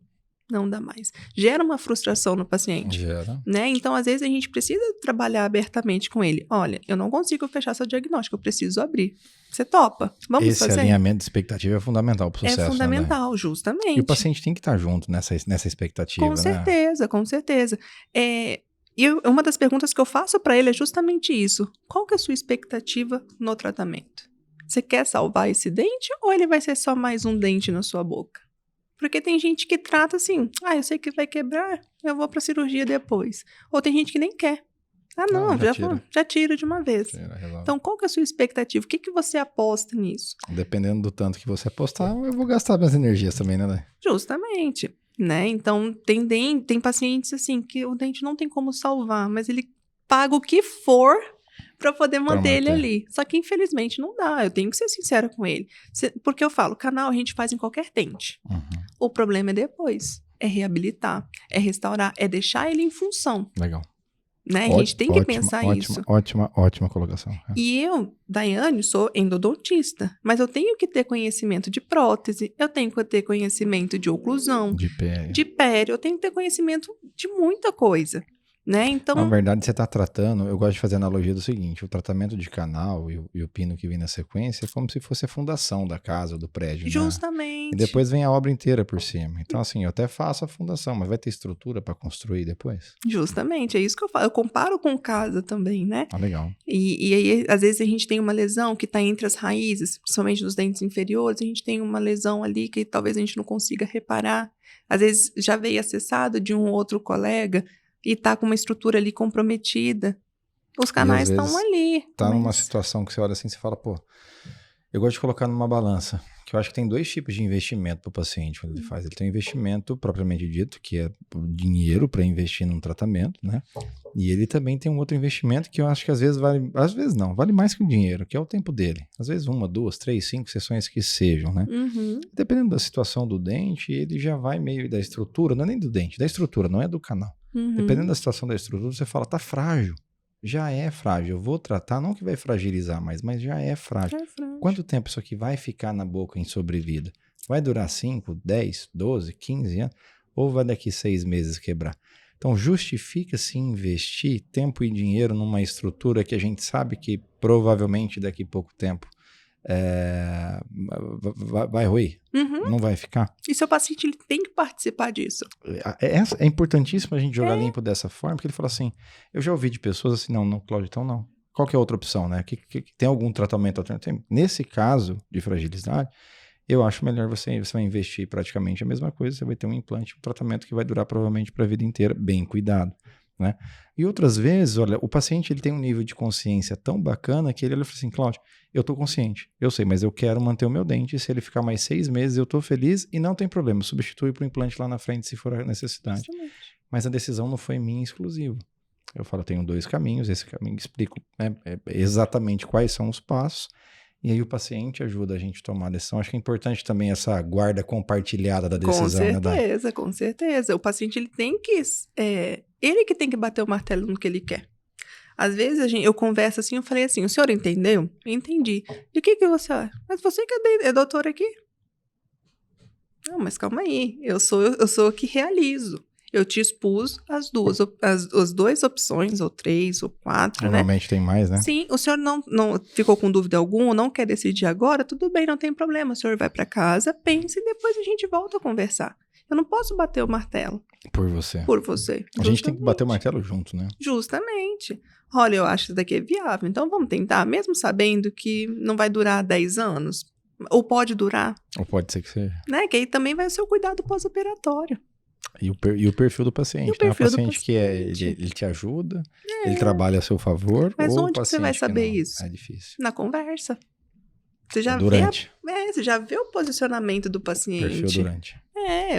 Não dá mais. Gera uma frustração no paciente. Gera. Né? Então, às vezes, a gente precisa trabalhar abertamente com ele. Olha, eu não consigo fechar seu diagnóstico, eu preciso abrir. Você topa? Vamos fazer? Esse alinhamento de expectativa é fundamental para o sucesso. É fundamental, né? Justamente. E o paciente tem que estar junto nessa expectativa, com certeza, com certeza. E uma das perguntas que eu faço para ele é justamente isso. Qual que é a sua expectativa no tratamento? Você quer salvar esse dente ou ele vai ser só mais um dente na sua boca? Porque tem gente que trata assim, eu sei que vai quebrar, eu vou para cirurgia depois. Ou tem gente que nem quer. Não, já tira de uma vez. Então, qual que é a sua expectativa? O que você aposta nisso? Dependendo do tanto que você apostar, eu vou gastar minhas energias também, né? Justamente. Né? Então, tem pacientes assim que o dente não tem como salvar, mas ele paga o que for para poder manter ele ali. Só que, infelizmente, não dá. Eu tenho que ser sincera com ele. Porque eu falo, canal a gente faz em qualquer dente. Uhum. O problema é depois. É reabilitar, é restaurar, é deixar ele em função. Legal. Né? A gente tem que pensar isso. Ótima colocação. E eu, Daiane, sou endodontista, mas eu tenho que ter conhecimento de prótese, eu tenho que ter conhecimento de oclusão, de pério, eu tenho que ter conhecimento de muita coisa. Né? Então, na verdade, você está tratando, eu gosto de fazer a analogia do seguinte, o tratamento de canal e o pino que vem na sequência é como se fosse a fundação da casa, do prédio. Justamente. Né? E depois vem a obra inteira por cima. Então, assim, eu até faço a fundação, mas vai ter estrutura para construir depois? Justamente, é isso que eu falo. Eu comparo com casa também, né? Legal. E aí, às vezes, a gente tem uma lesão que está entre as raízes, principalmente nos dentes inferiores, a gente tem uma lesão ali que talvez a gente não consiga reparar. Às vezes, já veio acessado de um outro colega, e tá com uma estrutura ali comprometida. Os canais estão ali. Tá numa situação que você olha assim e você fala, pô, eu gosto de colocar numa balança, que eu acho que tem dois tipos de investimento para o paciente quando ele faz. Ele tem um investimento propriamente dito, que é dinheiro para investir num tratamento, né? E ele também tem um outro investimento que eu acho que às vezes vale mais que o dinheiro, que é o tempo dele. Às vezes 1, 2, 3, 5 sessões que sejam, né? Uhum. Dependendo da situação do dente, ele já vai meio da estrutura, não é nem do dente, da estrutura, não é do canal. Uhum. Dependendo da situação da estrutura, você fala, tá frágil. Já é frágil. Eu vou tratar, não que vai fragilizar mais, mas já é frágil. Quanto tempo isso aqui vai ficar na boca em sobrevida? Vai durar 5, 10, 12, 15 anos? Ou vai daqui 6 meses quebrar? Então, justifica-se investir tempo e dinheiro numa estrutura que a gente sabe que provavelmente daqui a pouco tempo vai ruir, não vai ficar. E seu paciente ele tem que participar disso. É importantíssimo a gente jogar limpo dessa forma, porque ele fala assim, eu já ouvi de pessoas assim, não, Cláudio, então não. Qual que é a outra opção, né? Tem algum tratamento alternativo? Nesse caso de fragilidade, eu acho melhor você vai investir praticamente a mesma coisa, você vai ter um implante, um tratamento que vai durar provavelmente para a vida inteira, bem cuidado. Né? E outras vezes, olha, o paciente ele tem um nível de consciência tão bacana que ele fala assim, Cláudio, eu tô consciente, eu sei, mas eu quero manter o meu dente, se ele ficar mais 6 meses eu tô feliz e não tem problema, substitui por implante lá na frente se for a necessidade. Justamente. Mas a decisão não foi minha exclusiva. Eu falo, eu tenho 2 caminhos, esse caminho explico exatamente quais são os passos, e aí o paciente ajuda a gente a tomar a decisão. Acho que é importante também essa guarda compartilhada da decisão. Com certeza. O paciente ele tem que... ele que tem que bater o martelo no que ele quer. Às vezes eu converso assim, eu falei assim, o senhor entendeu? Eu entendi. E o que você acha? Mas você que é doutor aqui? Não, mas calma aí. Eu sou que realizo. Eu te expus as 2 opções, ou 3, ou 4, Normalmente né? tem mais, né? Sim, o senhor não ficou com dúvida alguma, não quer decidir agora, tudo bem, não tem problema. O senhor vai para casa, pense e depois a gente volta a conversar. Eu não posso bater o martelo. Por você. Por você. A gente tem que bater o martelo junto, né? Justamente. Olha, eu acho que isso daqui é viável, então vamos tentar, mesmo sabendo que não vai durar 10 anos. Ou pode durar. Ou pode ser que seja. Né? Que aí também vai o seu cuidado pós-operatório. E o perfil do paciente. Tem um paciente que ele te ajuda, ele trabalha a seu favor. Mas ou onde você vai saber isso? É difícil. Na conversa. Você já durante. Você já vê o posicionamento do paciente. Perfil durante.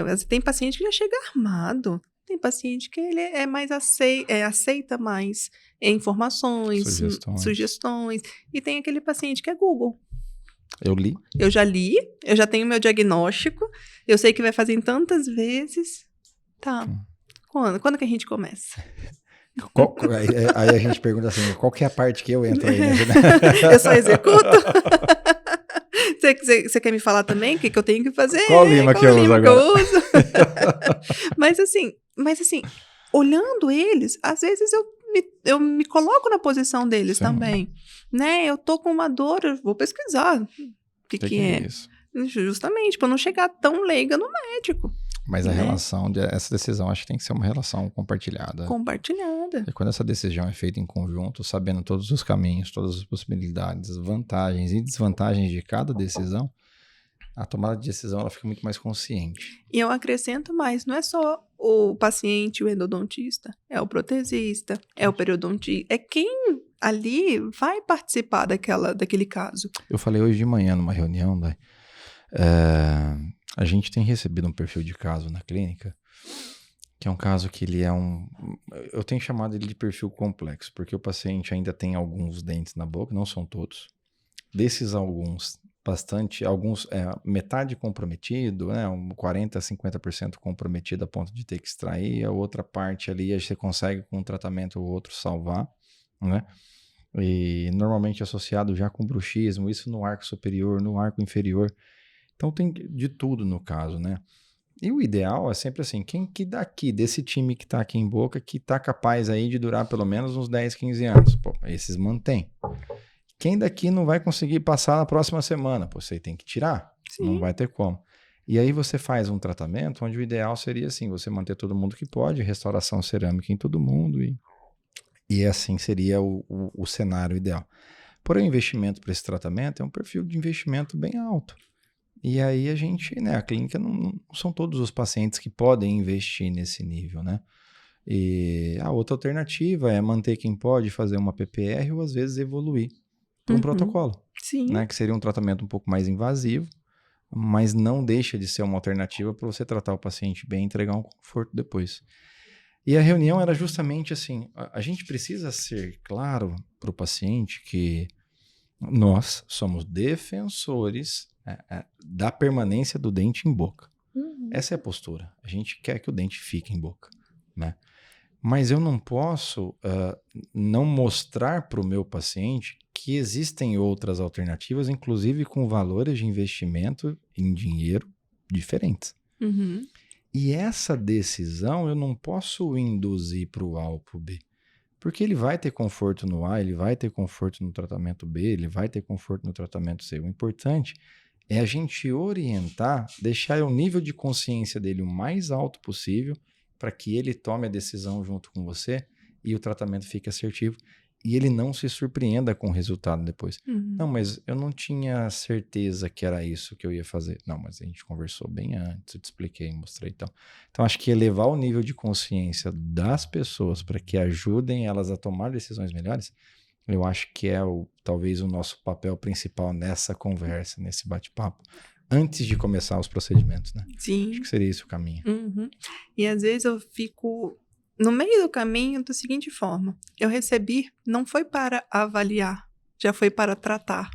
Você tem paciente que já chega armado. Tem paciente que ele é mais aceita mais informações, sugestões. E tem aquele paciente que é Google. Eu li. Eu já li, eu já tenho meu diagnóstico, eu sei que vai fazer em tantas vezes. Tá. Quando que a gente começa? Aí a gente pergunta assim, qual que é a parte que eu entro aí? Né? Eu só executo? Você quer me falar também o que eu tenho que fazer? Qual lima que eu uso agora? Mas assim, olhando eles, às vezes eu me coloco na posição deles. Sim. Também. Né? Eu tô com uma dor, eu vou pesquisar o que é. Isso? Justamente, para não chegar tão leiga no médico. Mas a relação, essa decisão, acho que tem que ser uma relação compartilhada. Compartilhada. E quando essa decisão é feita em conjunto, sabendo todos os caminhos, todas as possibilidades, vantagens e desvantagens de cada decisão, a tomada de decisão ela fica muito mais consciente. E eu acrescento mais, não é só o paciente, o endodontista, é o protesista, é o periodontista, é quem ali vai participar daquele caso. Eu falei hoje de manhã numa reunião, a gente tem recebido um perfil de caso na clínica, que é um caso que ele é eu tenho chamado ele de perfil complexo, porque o paciente ainda tem alguns dentes na boca, não são todos. Desses alguns, metade comprometido, né, 40% a 50% comprometido a ponto de ter que extrair, a outra parte ali você consegue com um tratamento ou outro salvar, né? E normalmente associado já com bruxismo, isso no arco superior, no arco inferior. Então tem de tudo no caso, né? E o ideal é sempre assim, quem que daqui, desse time que tá aqui em Boca, que tá capaz aí de durar pelo menos uns 10, 15 anos? Pô, esses mantém. Quem daqui não vai conseguir passar na próxima semana? Pô, você tem que tirar. Sim. Não vai ter como. E aí você faz um tratamento onde o ideal seria assim, você manter todo mundo que pode, restauração cerâmica em todo mundo e assim seria o cenário ideal. Porém, o investimento para esse tratamento é um perfil de investimento bem alto. E aí a gente, né, a clínica não são todos os pacientes que podem investir nesse nível, né? E a outra alternativa é manter quem pode fazer uma PPR ou às vezes evoluir para um protocolo. Sim. Né, que seria um tratamento um pouco mais invasivo, mas não deixa de ser uma alternativa para você tratar o paciente bem e entregar um conforto depois. E a reunião era justamente assim, a gente precisa ser claro para o paciente que nós somos defensores da permanência do dente em boca. Essa é a postura. A gente quer que o dente fique em boca, né? Mas eu não posso não mostrar para o meu paciente que existem outras alternativas, inclusive com valores de investimento em dinheiro diferentes. E essa decisão eu não posso induzir para o A ou para o B. Porque ele vai ter conforto no A, ele vai ter conforto no tratamento B, ele vai ter conforto no tratamento C. O importante é a gente orientar, deixar o nível de consciência dele o mais alto possível para que ele tome a decisão junto com você e o tratamento fique assertivo e ele não se surpreenda com o resultado depois. Não, mas eu não tinha certeza que era isso que eu ia fazer. Não, mas a gente conversou bem antes, eu te expliquei, mostrei e tal. Então, acho que elevar o nível de consciência das pessoas para que ajudem elas a tomar decisões melhores, eu acho que é talvez o nosso papel principal nessa conversa, nesse bate-papo, antes de começar os procedimentos, né? Sim. Acho que seria esse o caminho. E às vezes eu fico no meio do caminho da seguinte forma. Eu recebi, não foi para avaliar, já foi para tratar.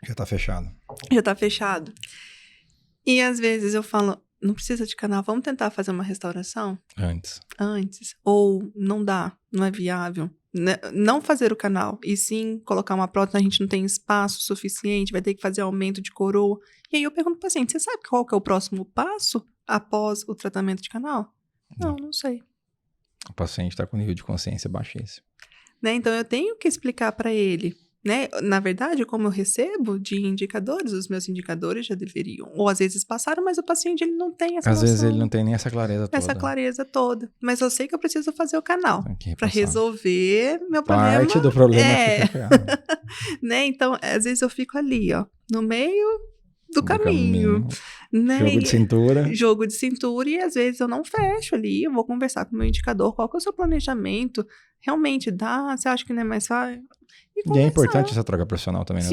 Já tá fechado. Já tá fechado. E às vezes eu falo, não precisa de canal, vamos tentar fazer uma restauração? Antes. Ou não dá, não é viável. Não fazer o canal, e sim colocar uma prótese, a gente não tem espaço suficiente, vai ter que fazer aumento de coroa. E aí eu pergunto pro paciente, você sabe qual que é o próximo passo após o tratamento de canal? Não sei. O paciente está com nível de consciência baixíssimo. Né? Então eu tenho que explicar para ele. Né? Na verdade, como eu recebo de indicadores, os meus indicadores já deveriam, ou às vezes passaram, mas o paciente ele não tem essa noção. Às vezes ele não tem nem essa clareza toda. Mas eu sei que eu preciso fazer o canal para resolver meu problema. Parte do problema né? Então, às vezes eu fico ali, ó, no meio do caminho. Né? Jogo de cintura. Jogo de cintura, e às vezes eu não fecho ali, eu vou conversar com o meu indicador, qual que é o seu planejamento, realmente dá, você acha que não é mais fácil? E é importante essa troca profissional também, né?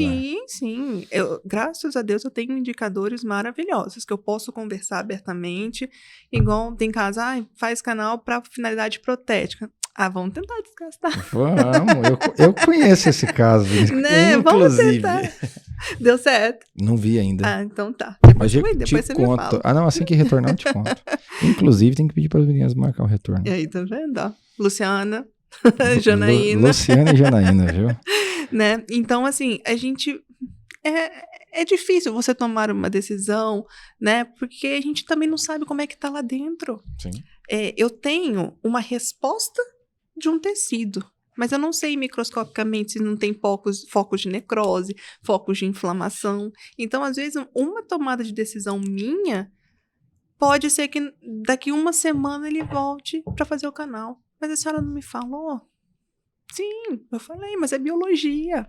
Sim. Graças a Deus eu tenho indicadores maravilhosos, que eu posso conversar abertamente, igual tem caso, faz canal para finalidade protética. Vamos tentar desgastar. Vamos, eu conheço esse caso, né? inclusive. Vamos tentar. Deu certo? Não vi ainda. Então tá. Mas depois você me fala. Não, assim que retornar eu te conto. Inclusive tem que pedir para as meninas marcar o retorno. E aí, tá vendo? Ó, Luciana, Janaína. Luciana e Janaína, viu? Né? Então, assim, a gente... É difícil você tomar uma decisão, né? Porque a gente também não sabe como é que tá lá dentro. Sim. Eu tenho uma resposta de um tecido, mas eu não sei microscopicamente se não tem focos de necrose, focos de inflamação. Então, às vezes, uma tomada de decisão minha pode ser que daqui uma semana ele volte para fazer o canal. Mas a senhora não me falou? Sim, eu falei, mas é biologia.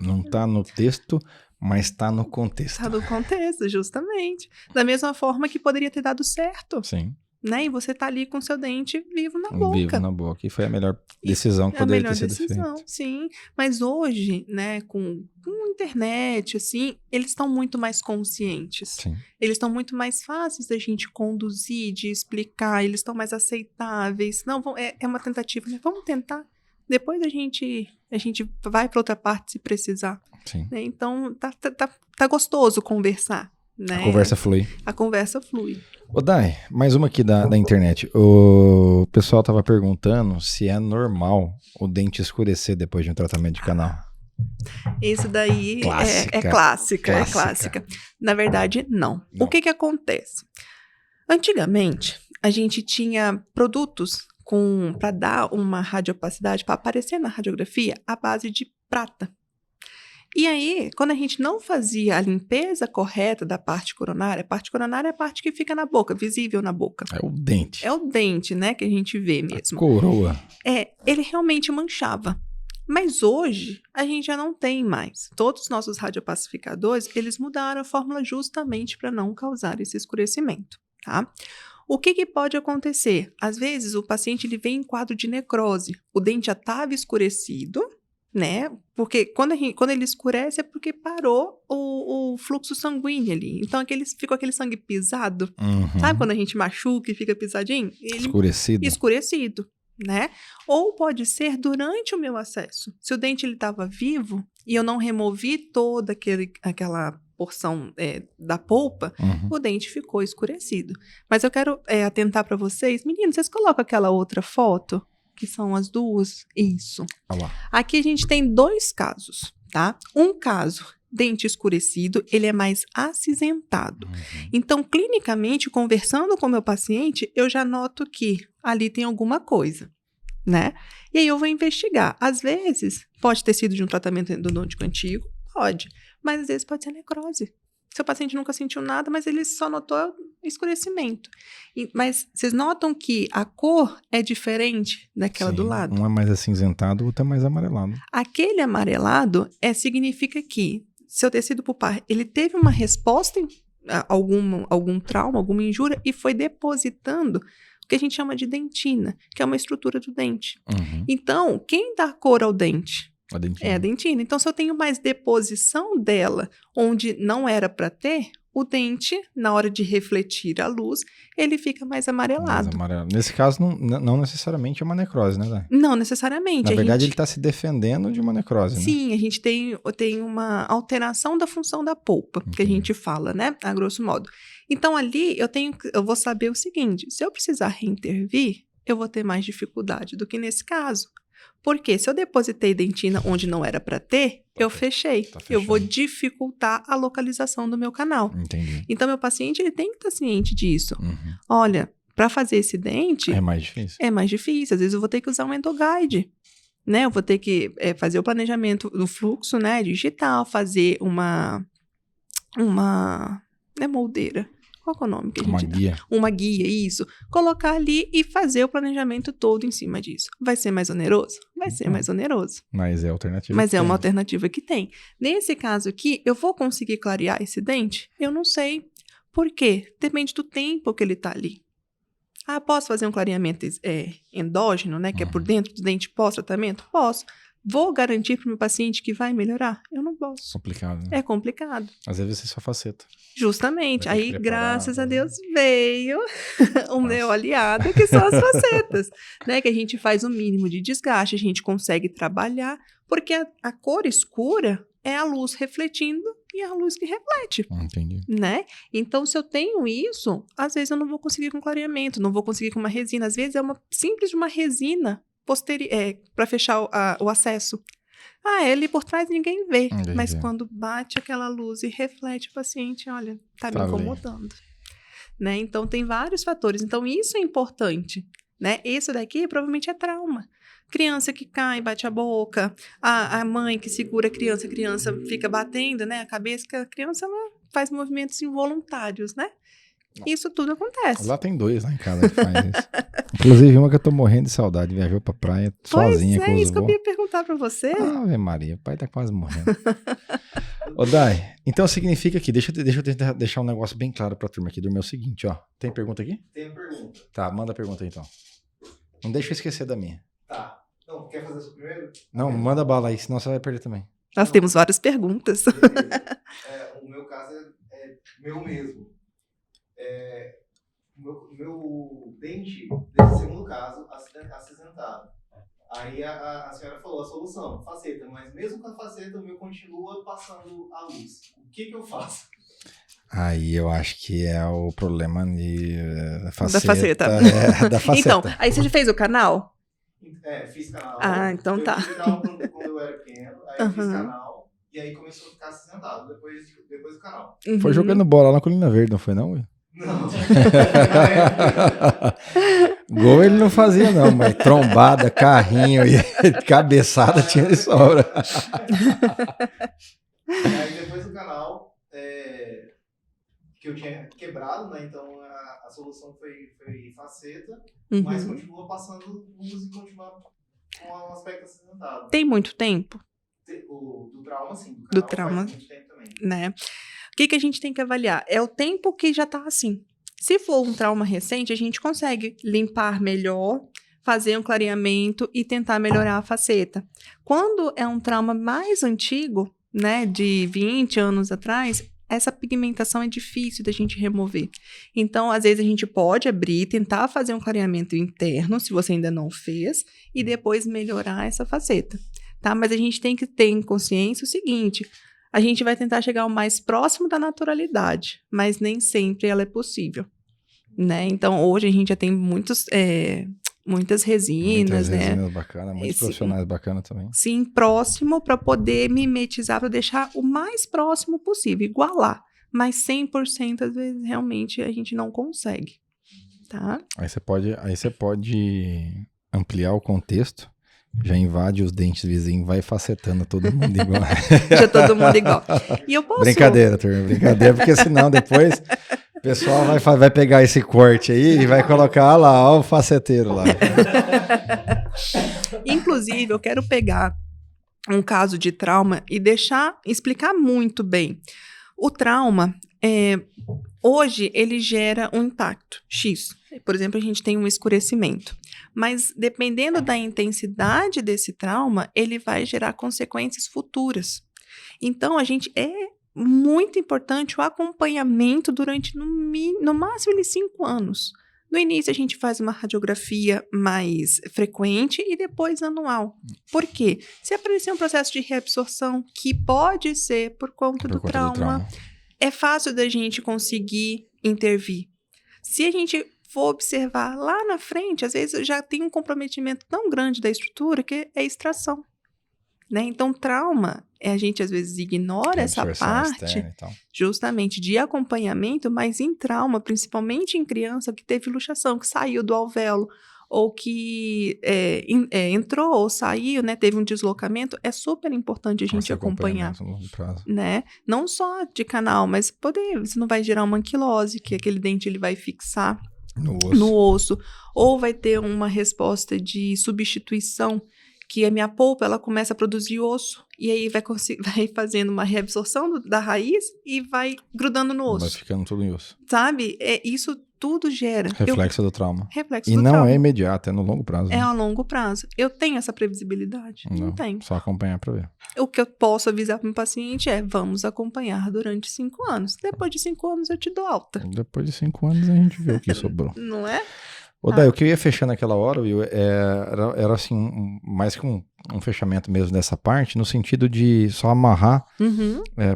Não está no texto, mas está no contexto. Está no contexto, justamente. Da mesma forma que poderia ter dado certo. Sim. Né? E você tá ali com seu dente vivo na boca. Vivo na boca. E foi a melhor decisão que poderia ter sido feita. Sim. Mas hoje, né, com internet, assim, eles estão muito mais conscientes. Sim. Eles estão muito mais fáceis da gente conduzir, de explicar. Eles estão mais aceitáveis. Não, é uma tentativa, né? Vamos tentar. Depois a gente vai para outra parte se precisar. Sim. Né? Então, tá gostoso conversar. Né? A conversa flui. A conversa flui. Ô Dai, mais uma aqui da internet. O pessoal tava perguntando se é normal o dente escurecer depois de um tratamento de canal. Isso daí é clássica. Na verdade, não. O que acontece? Antigamente, a gente tinha produtos para dar uma radiopacidade, para aparecer na radiografia, à base de prata. E aí, quando a gente não fazia a limpeza correta da parte coronária é a parte que fica na boca, visível na boca. É o dente. É o dente, né, que a gente vê mesmo. A coroa. Ele realmente manchava. Mas hoje, a gente já não tem mais. Todos os nossos radiopacificadores, eles mudaram a fórmula justamente para não causar esse escurecimento, tá? O que pode acontecer? Às vezes, o paciente ele vem em quadro de necrose. O dente já estava escurecido, né? Porque quando ele escurece é porque parou o fluxo sanguíneo ali. Então, ficou aquele sangue pisado. Uhum. Sabe quando a gente machuca e fica pisadinho? Escurecido, né? Ou pode ser durante o meu acesso. Se o dente estava vivo e eu não removi toda aquela porção da polpa, o dente ficou escurecido. Mas eu quero atentar para vocês. Meninos, vocês colocam aquela outra foto? Que são as duas? Isso. Olá. Aqui a gente tem 2 casos, tá? Um caso, dente escurecido, ele é mais acinzentado. Então, clinicamente, conversando com o meu paciente, eu já noto que ali tem alguma coisa, né? E aí eu vou investigar. Às vezes, pode ter sido de um tratamento endodôntico antigo, pode. Mas às vezes pode ser necrose. Seu paciente nunca sentiu nada, mas ele só notou escurecimento. Mas vocês notam que a cor é diferente daquela do lado? Um é mais acinzentado, o outro é mais amarelado. Aquele amarelado significa que seu tecido pulpar ele teve uma resposta a algum trauma, alguma injúria e foi depositando o que a gente chama de dentina, que é uma estrutura do dente. Então, quem dá cor ao dente? A dentina. É a dentina. Então, se eu tenho mais deposição dela onde não era para ter, o dente, na hora de refletir a luz, ele fica mais amarelado. Nesse caso, não necessariamente é uma necrose, né, Dai? Não necessariamente. Na verdade, ele está se defendendo de uma necrose, né? Sim, a gente tem uma alteração da função da polpa, que a gente fala, né, a grosso modo. Então, ali, eu vou saber o seguinte, se eu precisar reintervir, eu vou ter mais dificuldade do que nesse caso. Porque se eu depositei dentina onde não era para ter, eu fechei. Eu vou dificultar a localização do meu canal. Entendi. Então, meu paciente ele tem que estar ciente disso. Olha, para fazer esse dente... É mais difícil. É mais difícil. Às vezes eu vou ter que usar um endoguide. Né? Eu vou ter que fazer o planejamento do fluxo, né, digital, fazer uma moldeira. Qual é o nome que a gente Uma dá? guia. Uma guia, isso. Colocar ali e fazer o planejamento todo em cima disso. Vai ser mais oneroso? Vai ser mais oneroso. Mas é a alternativa. Mas é uma alternativa que tem. Nesse caso aqui, eu vou conseguir clarear esse dente? Eu não sei. Por quê? Depende do tempo que ele tá ali. Ah, posso fazer um clareamento endógeno, né? Que é por dentro do dente pós-tratamento? Posso. Vou garantir para o meu paciente que vai melhorar? Eu não posso. Complicado, né? É complicado. Às vezes vai ser só faceta. Justamente. Aí, graças a né? Deus, veio o meu aliado, que são as facetas, né? Que a gente faz o mínimo de desgaste, a gente consegue trabalhar, porque a cor escura é a luz refletindo e a luz que reflete. Entendi. Né? Então, se eu tenho isso, às vezes eu não vou conseguir com clareamento, não vou conseguir com uma resina. Às vezes é simples uma resina para fechar o acesso. Ele por trás ninguém vê. Mas quando bate aquela luz e reflete o paciente, olha, tá me incomodando. Né? Então, tem vários fatores. Então, isso é importante. Né? Isso daqui provavelmente é trauma. Criança que cai, bate a boca, a mãe que segura a criança fica batendo, né? A cabeça, que a criança ela faz movimentos involuntários, né? Isso tudo acontece. Lá tem 2 lá em casa que faz isso. Inclusive uma que eu tô morrendo de saudade, viajou pra praia sozinha com os isso que eu ia perguntar pra você. Ave Maria, o pai tá quase morrendo. Ô Dai, então significa que, deixa eu tentar deixar um negócio bem claro pra turma aqui, do meu seguinte, ó. Tem pergunta aqui? Tem pergunta. Tá, manda a pergunta aí, então. Não deixa eu esquecer da minha. Tá. Então, quer fazer isso primeiro? Não, manda bala aí, senão você vai perder também. Nós temos várias perguntas. O meu caso é meu mesmo. O meu dente, desse segundo caso, acinzentado. Aí a senhora falou a solução, faceta, mas mesmo com a faceta, o meu continua passando a luz. O que eu faço? Aí eu acho que é o problema da faceta. Da faceta. Então, aí você já fez o canal? Fiz canal. Então tá. Eu fiz canal quando eu era pequeno, aí eu fiz canal, e aí começou a ficar acinzentado depois do canal. Foi jogando bola lá na Colina Verde, não foi não, Will? Não. Gol ele não fazia não, mas trombada, carrinho e cabeçada tinha de sobra. Aí depois do canal, que eu tinha quebrado, né? Então a solução foi faceta, mas continua passando luz e continua com um aspecto acinzentado. Tem muito tempo? Do trauma, sim. Do trauma. Faz muito tempo também. Né? O que a gente tem que avaliar? É o tempo que já tá assim. Se for um trauma recente, a gente consegue limpar melhor, fazer um clareamento e tentar melhorar a faceta. Quando é um trauma mais antigo, né, de 20 anos atrás, essa pigmentação é difícil da gente remover. Então, às vezes, a gente pode abrir, tentar fazer um clareamento interno, se você ainda não fez, e depois melhorar essa faceta. Tá? Mas a gente tem que ter em consciência o seguinte: a gente vai tentar chegar o mais próximo da naturalidade, mas nem sempre ela é possível, né? Então, hoje a gente já tem muitas resinas, né? Resinas bacanas, muitos profissionais bacanas também. Sim, próximo para poder mimetizar, para deixar o mais próximo possível, igualar. Mas 100% às vezes realmente a gente não consegue, tá? Aí você pode ampliar o contexto. Já invade os dentes vizinhos, vai facetando todo mundo igual. Já todo mundo igual. E eu posso... Brincadeira, turma, brincadeira, porque senão depois o pessoal vai pegar esse corte aí e vai colocar lá, ó, o faceteiro lá. Inclusive, eu quero pegar um caso de trauma e explicar muito bem. O trauma, hoje, ele gera um impacto X. Por exemplo, a gente tem um escurecimento. Mas, dependendo da intensidade desse trauma, ele vai gerar consequências futuras. Então, é muito importante o acompanhamento durante, no máximo, 5 anos. No início, a gente faz uma radiografia mais frequente e depois anual. Por quê? Se aparecer um processo de reabsorção, que pode ser por conta do trauma, é fácil da gente conseguir intervir. Se a gente for observar lá na frente, às vezes já tem um comprometimento tão grande da estrutura que é extração. Né? Então, trauma, a gente às vezes ignora essa parte justamente de acompanhamento, mas em trauma, principalmente em criança que teve luxação, que saiu do alvéolo, ou que entrou ou saiu, né, teve um deslocamento, é super importante a gente acompanhar, no longo prazo. né? Não só de canal, mas você não vai gerar uma anquilose, que aquele dente ele vai fixar no osso, ou vai ter uma resposta de substituição, que a minha polpa, ela começa a produzir osso, e aí vai fazendo uma reabsorção da raiz e vai grudando no osso. Vai ficando tudo em osso. Sabe? Isso tudo gera. Reflexo do trauma. Reflexo e do não trauma. É imediato, é no longo prazo. É né? a longo prazo. Eu tenho essa previsibilidade? Não tenho. Só acompanhar para ver. O que eu posso avisar para o paciente é, vamos acompanhar durante 5 anos. Depois de 5 anos eu te dou alta. Depois de 5 anos a gente vê o que sobrou. Não é? Day, o que eu ia fechar naquela hora, Will, era assim, mais que um fechamento mesmo dessa parte, no sentido de só amarrar,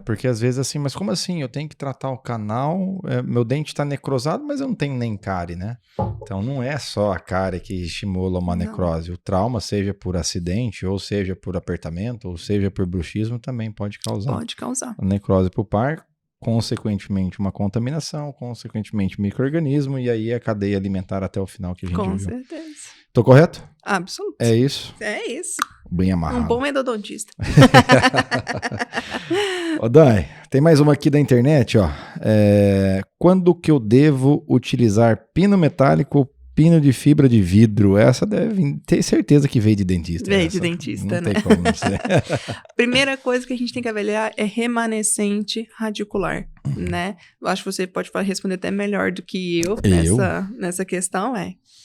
porque às vezes assim, mas como assim? Eu tenho que tratar o canal, meu dente está necrosado, mas eu não tenho nem cárie, né? Então não é só a cárie que estimula uma necrose, o trauma, seja por acidente, ou seja por apertamento, ou seja por bruxismo, também pode causar. Pode causar. A necrose pulpar, consequentemente uma contaminação, consequentemente micro-organismo, e aí a cadeia alimentar até o final que a gente viu. Com certeza. Tô correto? Absoluto. É isso? É isso. Bem amarrado. Um bom endodontista. Day, tem mais uma aqui da internet, ó. Quando que eu devo utilizar pino metálico ou pino de fibra de vidro? Essa deve ter certeza que veio de dentista. Veio de dentista, não né? Tem como não ser. Primeira coisa que a gente tem que avaliar é remanescente radicular, né? Eu acho que você pode responder até melhor do que eu? Nessa questão,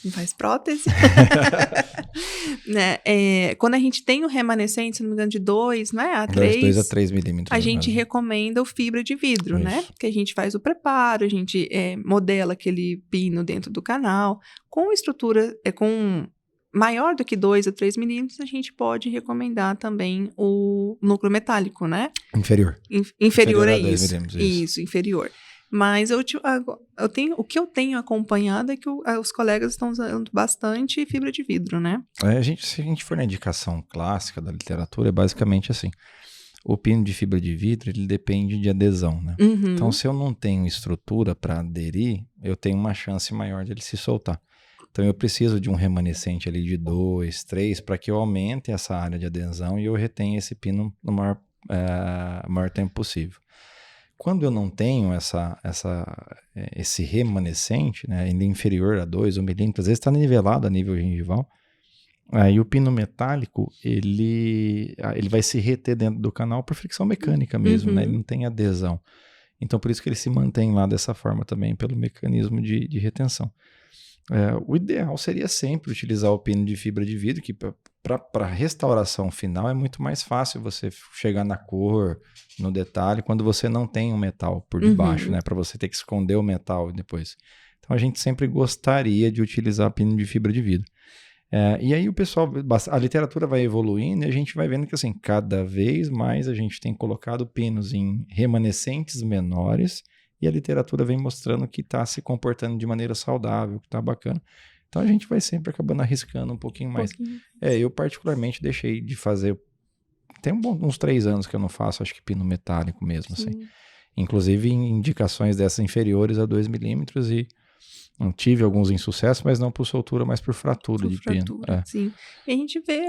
não faz prótese. Né? Quando a gente tem o remanescente, se não me engano, de 2, né, a 3, 2 a 3 milímetros. a gente recomenda o fibra de vidro, né? Que a gente faz o preparo, a gente modela aquele pino dentro do canal. Com estrutura, com maior do que 2 a 3 milímetros, a gente pode recomendar também o núcleo metálico, né? Inferior. Inferior a 2 isso. milímetros, Isso, inferior. Mas o que eu tenho acompanhado é que os colegas estão usando bastante fibra de vidro, né? Se a gente for na indicação clássica da literatura, é basicamente assim. O pino de fibra de vidro, ele depende de adesão, né? Então, se eu não tenho estrutura para aderir, eu tenho uma chance maior de ele se soltar. Então, eu preciso de um remanescente ali de 2, 3, para que eu aumente essa área de adesão e eu retenha esse pino no maior tempo possível. Quando eu não tenho esse remanescente, né, ainda inferior a 2 milímetros, às vezes está nivelado a nível gengival, aí o pino metálico, ele vai se reter dentro do canal por fricção mecânica mesmo, né? Ele não tem adesão. Então, por isso que ele se mantém lá dessa forma também, pelo mecanismo de retenção. O ideal seria sempre utilizar o pino de fibra de vidro, que para restauração final é muito mais fácil você chegar na cor, no detalhe, quando você não tem um metal por debaixo, né? Para você ter que esconder o metal depois. Então a gente sempre gostaria de utilizar pino de fibra de vidro. E aí a literatura vai evoluindo e a gente vai vendo que assim, cada vez mais a gente tem colocado pinos em remanescentes menores e a literatura vem mostrando que está se comportando de maneira saudável, que está bacana. Então a gente vai sempre acabando arriscando um pouquinho mais. Eu particularmente deixei de fazer, tem uns 3 anos que eu não faço, acho que pino metálico mesmo, assim. Inclusive em indicações dessas inferiores a 2 milímetros e tive alguns insucessos, mas não por soltura, mas por fratura de pino. Sim. E a gente vê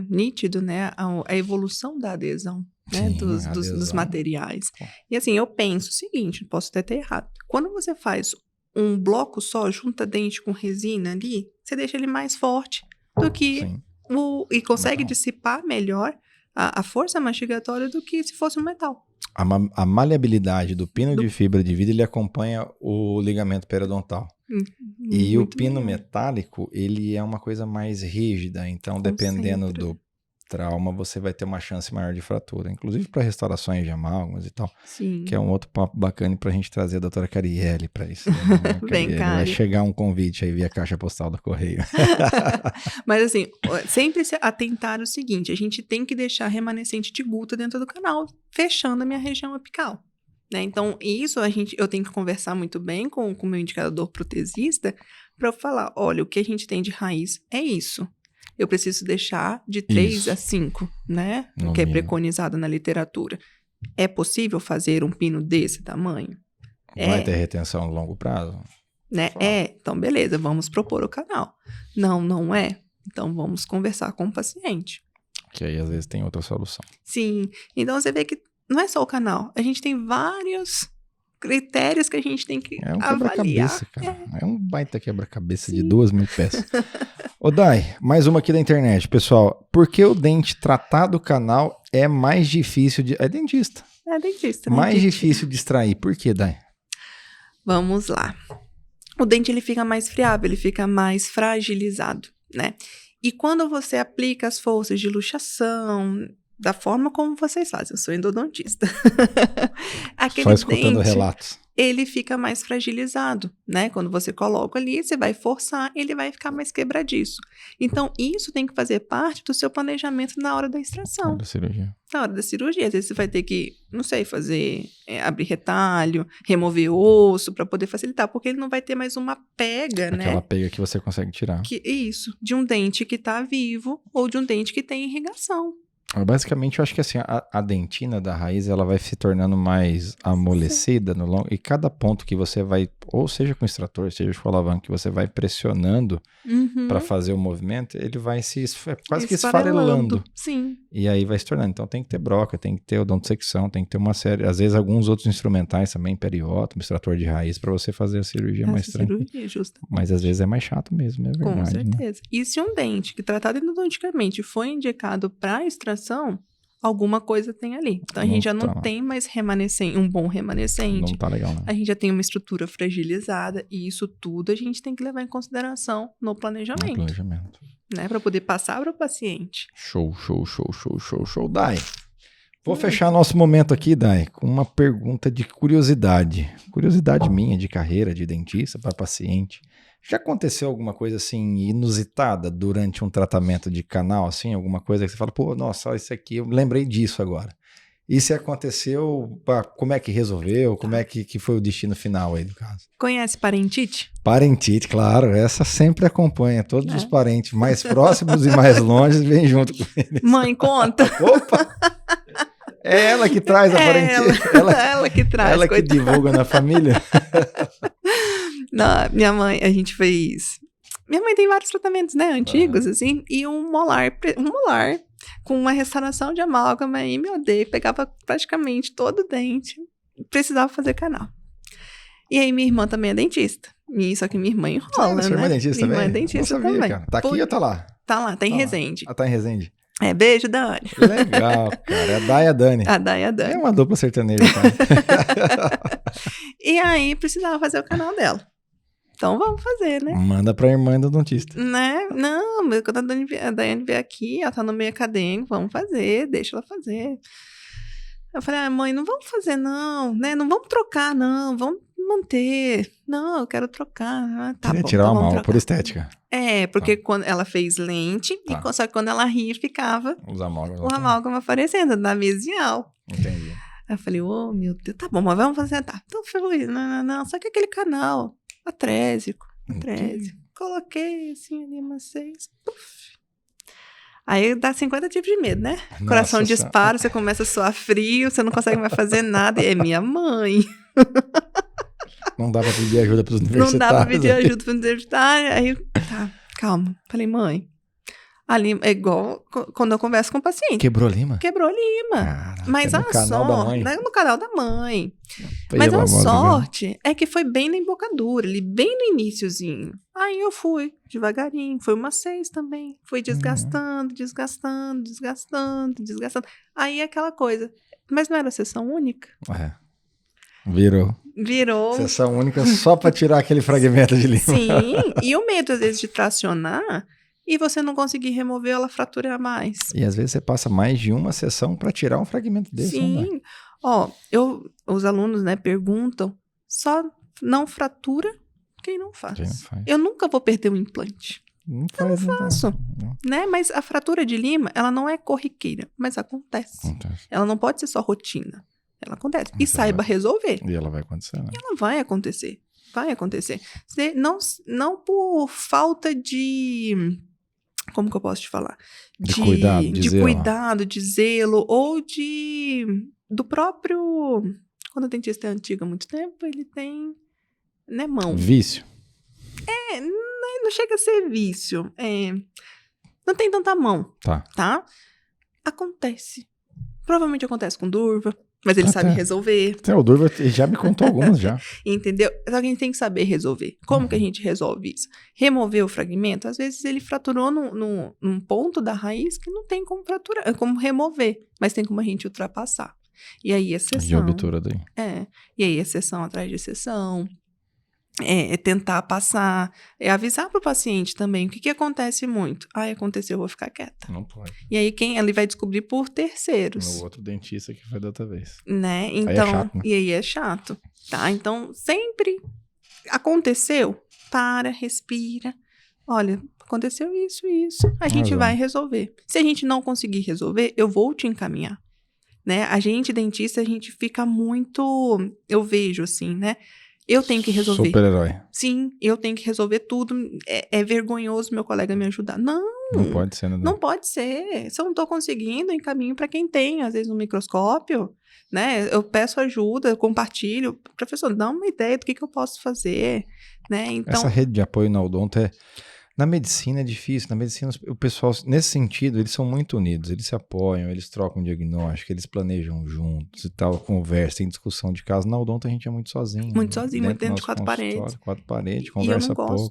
nítido, né, a evolução da adesão, né, dos materiais. E assim, eu penso o seguinte, posso até ter errado. Quando você faz um bloco só, junta dente com resina ali, você deixa ele mais forte do que e consegue dissipar melhor a força mastigatória do que se fosse um metal. A maleabilidade do pino de fibra de vidro, ele acompanha o ligamento periodontal. E o pino metálico, ele é uma coisa mais rígida, então dependendo do trauma, você vai ter uma chance maior de fratura, inclusive para restaurações de amálgamas e tal, que é um outro papo bacana para a gente trazer a doutora Carielle para isso. Né? Vai chegar um convite aí via caixa postal do correio. Mas assim, sempre se atentar o seguinte, a gente tem que deixar remanescente de gutta dentro do canal, fechando a minha região apical. Né? Então, isso eu tenho que conversar muito bem com o meu indicador protesista para eu falar, olha, o que a gente tem de raiz é isso. Eu preciso deixar de 3 a 5, né? O que é preconizado na literatura. É possível fazer um pino desse tamanho? Vai ter retenção a longo prazo? né? Fala. Então beleza, vamos propor o canal. Não, não é. Então vamos conversar com o paciente. Que aí às vezes tem outra solução. Sim, então você vê que não é só o canal. A gente tem vários critérios que a gente tem que É um avaliar. quebra-cabeça, cara. É um baita quebra-cabeça de 2.000 peças. Ô, Dai, mais uma aqui da internet. Pessoal, por que o dente tratado canal é mais difícil de... É dentista. É dentista, né? Mais difícil de extrair. Por que, Dai? Vamos lá. O dente ele fica mais friável, ele fica mais fragilizado, né? E quando você aplica as forças de luxação, da forma como vocês fazem, eu sou endodontista. Aquele Só escutando dente, relatos. ele fica mais fragilizado, né? Quando você coloca ali, você vai forçar, ele vai ficar mais quebradiço. Então, isso tem que fazer parte do seu planejamento na hora da extração. Da cirurgia. Na hora da cirurgia, às vezes você vai ter que, não sei, fazer, abrir retalho, remover osso para poder facilitar, porque ele não vai ter mais uma pega, né? Aquela pega que você consegue tirar. Isso, de um dente que está vivo ou de um dente que tem irrigação. Basicamente, eu acho que assim, a dentina da raiz, ela vai se tornando mais amolecida no longo, e cada ponto que você vai, ou seja com extrator, seja com alavanca, que você vai pressionando para fazer o movimento, ele vai quase que esfarelando. Sim. E aí vai se tornando. Então tem que ter broca, tem que ter odontosecção, tem que ter uma série, às vezes alguns outros instrumentais também, periótomo, extrator de raiz, para você fazer a cirurgia mais tranquila. Mas às vezes é mais chato mesmo, é verdade. Com certeza. Né? E se um dente que tratado endodonticamente foi indicado para extração, alguma coisa tem ali. Então a gente já não tem mais remanescente, um bom remanescente. Não tá legal, né? A gente já tem uma estrutura fragilizada e isso tudo a gente tem que levar em consideração no planejamento. Né? Para poder passar para o paciente. Show. Dai. Vou fechar nosso momento aqui, Dai, com uma pergunta de curiosidade. Curiosidade minha de carreira de dentista para paciente. Já aconteceu alguma coisa assim inusitada durante um tratamento de canal, assim? Alguma coisa que você fala, pô, nossa, isso aqui, eu lembrei disso agora. E se aconteceu, como é que resolveu? Como é que foi o destino final aí do caso? Conhece parentite? Parentite, claro. Essa sempre acompanha. Todos os parentes mais próximos e mais longe vêm junto com eles. Mãe, conta. Opa! É ela que traz a parentite. Ela que traz. Ela que divulga na família. Não, minha mãe, a gente fez... Minha mãe tem vários tratamentos, né, antigos, assim, e um molar com uma restauração de amálgama e meu Deus, pegava praticamente todo o dente, precisava fazer canal. E aí minha irmã também é dentista, só que minha irmã enrola, né? Sua irmã é dentista minha também? Irmã é dentista não sabia, também. Cara. Tá aqui ou tá lá? Tá lá, tá em Resende. Tá em Resende. Beijo, Dani. Legal, cara. É a Dai e a Dani. A Dai e a Dani. É uma dupla sertaneja, cara. E aí precisava fazer o canal dela. Então vamos fazer, né? Manda pra irmã do dentista. Né? Não, mas quando a Daiane vier aqui, ela tá no meio acadêmico, vamos fazer, deixa ela fazer. Eu falei, mãe, não vamos fazer não, né? Não vamos trocar não, vamos manter. Não, eu quero trocar. Tá bom, tirar então uma mal, por estética. Porque quando ela fez lente, e só que quando ela ria, ficava os amálgamas, o amálgama aparecendo na mesial. Entendi. Aí eu falei, meu Deus, tá bom, mas vamos fazer, tá. Então foi, não, só que aquele canal... Atrésico. Coloquei assim ali umas 6. Puf. Aí dá 50 tipos de medo, né? Nossa, coração dispara, você começa a suar frio, você não consegue mais fazer nada. E é minha mãe. Não dá pra pedir ajuda pros universitários. Não dá pra pedir ajuda pros universitários. Aí, tá, calma. Falei, mãe. Ali é igual quando eu converso com o paciente. Quebrou lima? Quebrou lima. Caraca, mas no canal da mãe. No canal da mãe. Mas a sorte é que foi bem na embocadura, ali, bem no iniciozinho. Aí eu fui, devagarinho. Foi umas 6 também. Fui desgastando. Aí aquela coisa. Mas não era sessão única? Virou. Sessão única só pra tirar aquele fragmento de lima. Sim, e o medo às vezes de tracionar... E você não conseguir remover, ela fratura mais. E às vezes você passa mais de uma sessão para tirar um fragmento desse. Sim. Os alunos, né, perguntam, só não fratura quem não faz. Eu nunca vou perder um implante. Não faço. Né? Mas a fratura de lima, ela não é corriqueira, mas acontece. Ela não pode ser só rotina. Ela acontece. E saiba resolver. E ela vai acontecer, né? Ela vai acontecer. Vai acontecer. Não por falta de... Como que eu posso te falar? De cuidado, de zelo, ou do próprio... Quando o dentista é antigo há muito tempo, ele tem, né, mão. Vício. Não chega a ser vício. Não tem tanta mão, tá? Acontece. Provavelmente acontece com Durva, mas ele sabe resolver. O Durva já me contou algumas já. Entendeu? Só que a gente tem que saber resolver. Como que a gente resolve isso? Remover o fragmento, às vezes ele fraturou num ponto da raiz que não tem como fraturar, como remover, mas tem como a gente ultrapassar. E aí é sessão. De obtura daí. E aí é sessão atrás de sessão. É tentar passar, é avisar para o paciente também. O que acontece muito? Aconteceu, eu vou ficar quieta. Não pode. E aí ele vai descobrir por terceiros. No outro dentista que foi da outra vez. Né? Então, aí é chato, né? E aí é chato, tá? Então, sempre aconteceu, para, respira. Olha, aconteceu isso, a gente vai resolver. Se a gente não conseguir resolver, eu vou te encaminhar. Né? A gente, dentista, a gente fica muito, eu vejo assim, né? Eu tenho que resolver. Super-herói. Sim, eu tenho que resolver tudo. É vergonhoso meu colega me ajudar. Não pode ser, né? Não pode ser. Se eu não estou conseguindo, eu encaminho para quem tem, às vezes, um microscópio, né? Eu peço ajuda, eu compartilho. Professor, dá uma ideia do que eu posso fazer, né? Então, essa rede de apoio na odonto na medicina é difícil. Na medicina, o pessoal, nesse sentido, eles são muito unidos. Eles se apoiam, eles trocam diagnóstico, eles planejam juntos e tal, conversa, tem discussão de caso. Na odonto a gente é muito sozinho. Muito sozinho, muito dentro de quatro paredes. Quatro paredes, conversa pouco.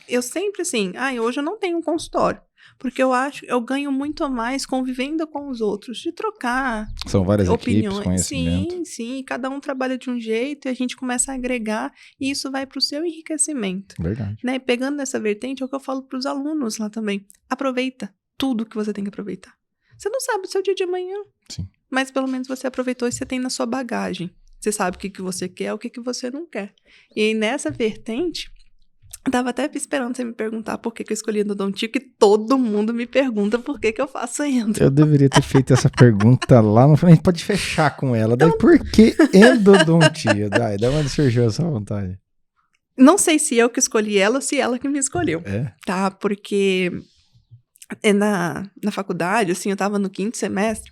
Eu sempre assim, hoje eu não tenho um consultório. Porque eu acho, eu ganho muito mais convivendo com os outros, de trocar São várias opiniões. Equipes, conhecimento. Sim, cada um trabalha de um jeito e a gente começa a agregar e isso vai para o seu enriquecimento. Verdade. Né? Pegando nessa vertente, é o que eu falo para os alunos lá também. Aproveita tudo que você tem que aproveitar. Você não sabe o seu dia de amanhã, sim, mas pelo menos você aproveitou e você tem na sua bagagem. Você sabe o que você quer, o que você não quer. E aí, nessa vertente, eu tava até esperando você me perguntar por que eu escolhi endodontia, que todo mundo me pergunta por que eu faço endo. Eu deveria ter feito essa pergunta lá no final. A gente pode fechar com ela. Daí, por que endodontia? Daí onde surgiu essa vontade? Não sei se eu que escolhi ela ou se ela que me escolheu. Tá? Porque na faculdade, assim, eu tava no 5º semestre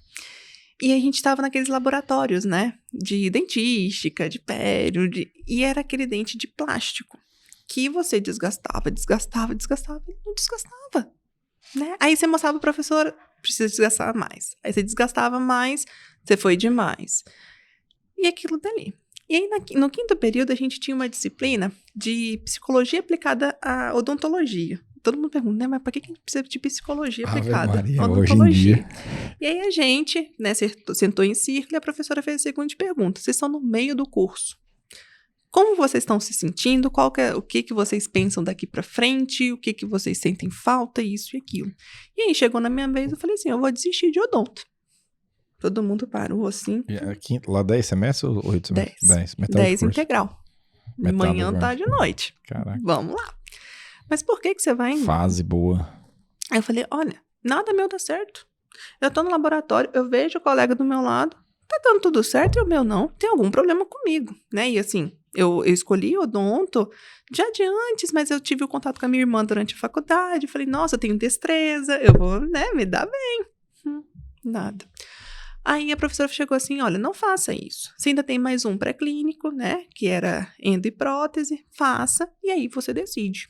e a gente tava naqueles laboratórios, né? De dentística, de pério, e era aquele dente de plástico. Que você desgastava e não desgastava, né? Aí você mostrava pro professor, precisa desgastar mais. Aí você desgastava mais, você foi demais. E aquilo dali. E aí, no 5º período, a gente tinha uma disciplina de psicologia aplicada à odontologia. Todo mundo pergunta, né? Mas para que a gente precisa de psicologia aplicada à odontologia? Hoje em dia. E aí a gente, né, sentou em círculo e a professora fez a seguinte pergunta. Vocês estão no meio do curso. Como vocês estão se sentindo? O que vocês pensam daqui para frente? O que vocês sentem falta? Isso e aquilo. E aí, chegou na minha vez, eu falei assim, eu vou desistir de odonto. Todo mundo parou assim. Lá 10 semestres ou 8 semestres? 10 integral. De manhã, tarde e noite. Caraca. Vamos lá. Mas por que você vai... Fase boa. Aí eu falei, olha, nada meu dá certo. Eu tô no laboratório, eu vejo o colega do meu lado, tá dando tudo certo e o meu não. Tem algum problema comigo, né? E assim... Eu escolhi odonto já de antes, mas eu tive o contato com a minha irmã durante a faculdade. Eu falei, nossa, eu tenho destreza, eu vou, né, me dar bem. Nada. Aí a professora chegou assim, olha, não faça isso. Você ainda tem mais um pré-clínico, né, que era endo e prótese, faça, e aí você decide.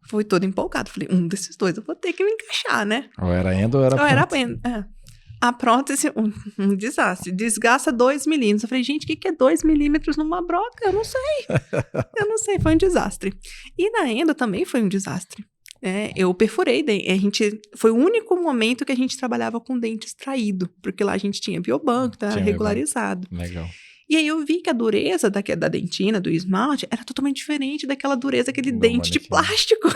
Fui toda empolgada. Falei, um desses dois eu vou ter que me encaixar, né? Ou era endo ou era prótese? Era endo, A prótese, um desastre. Desgasta 2 milímetros. Eu falei, gente, o que é 2 milímetros numa broca? Eu não sei. Foi um desastre. E na endo também foi um desastre. Eu perfurei. Foi o único momento que a gente trabalhava com dente extraído. Porque lá a gente tinha biobanco, tá regularizado. Legal. E aí eu vi que a dureza da dentina, do esmalte, era totalmente diferente daquela dureza, aquele dente de plástico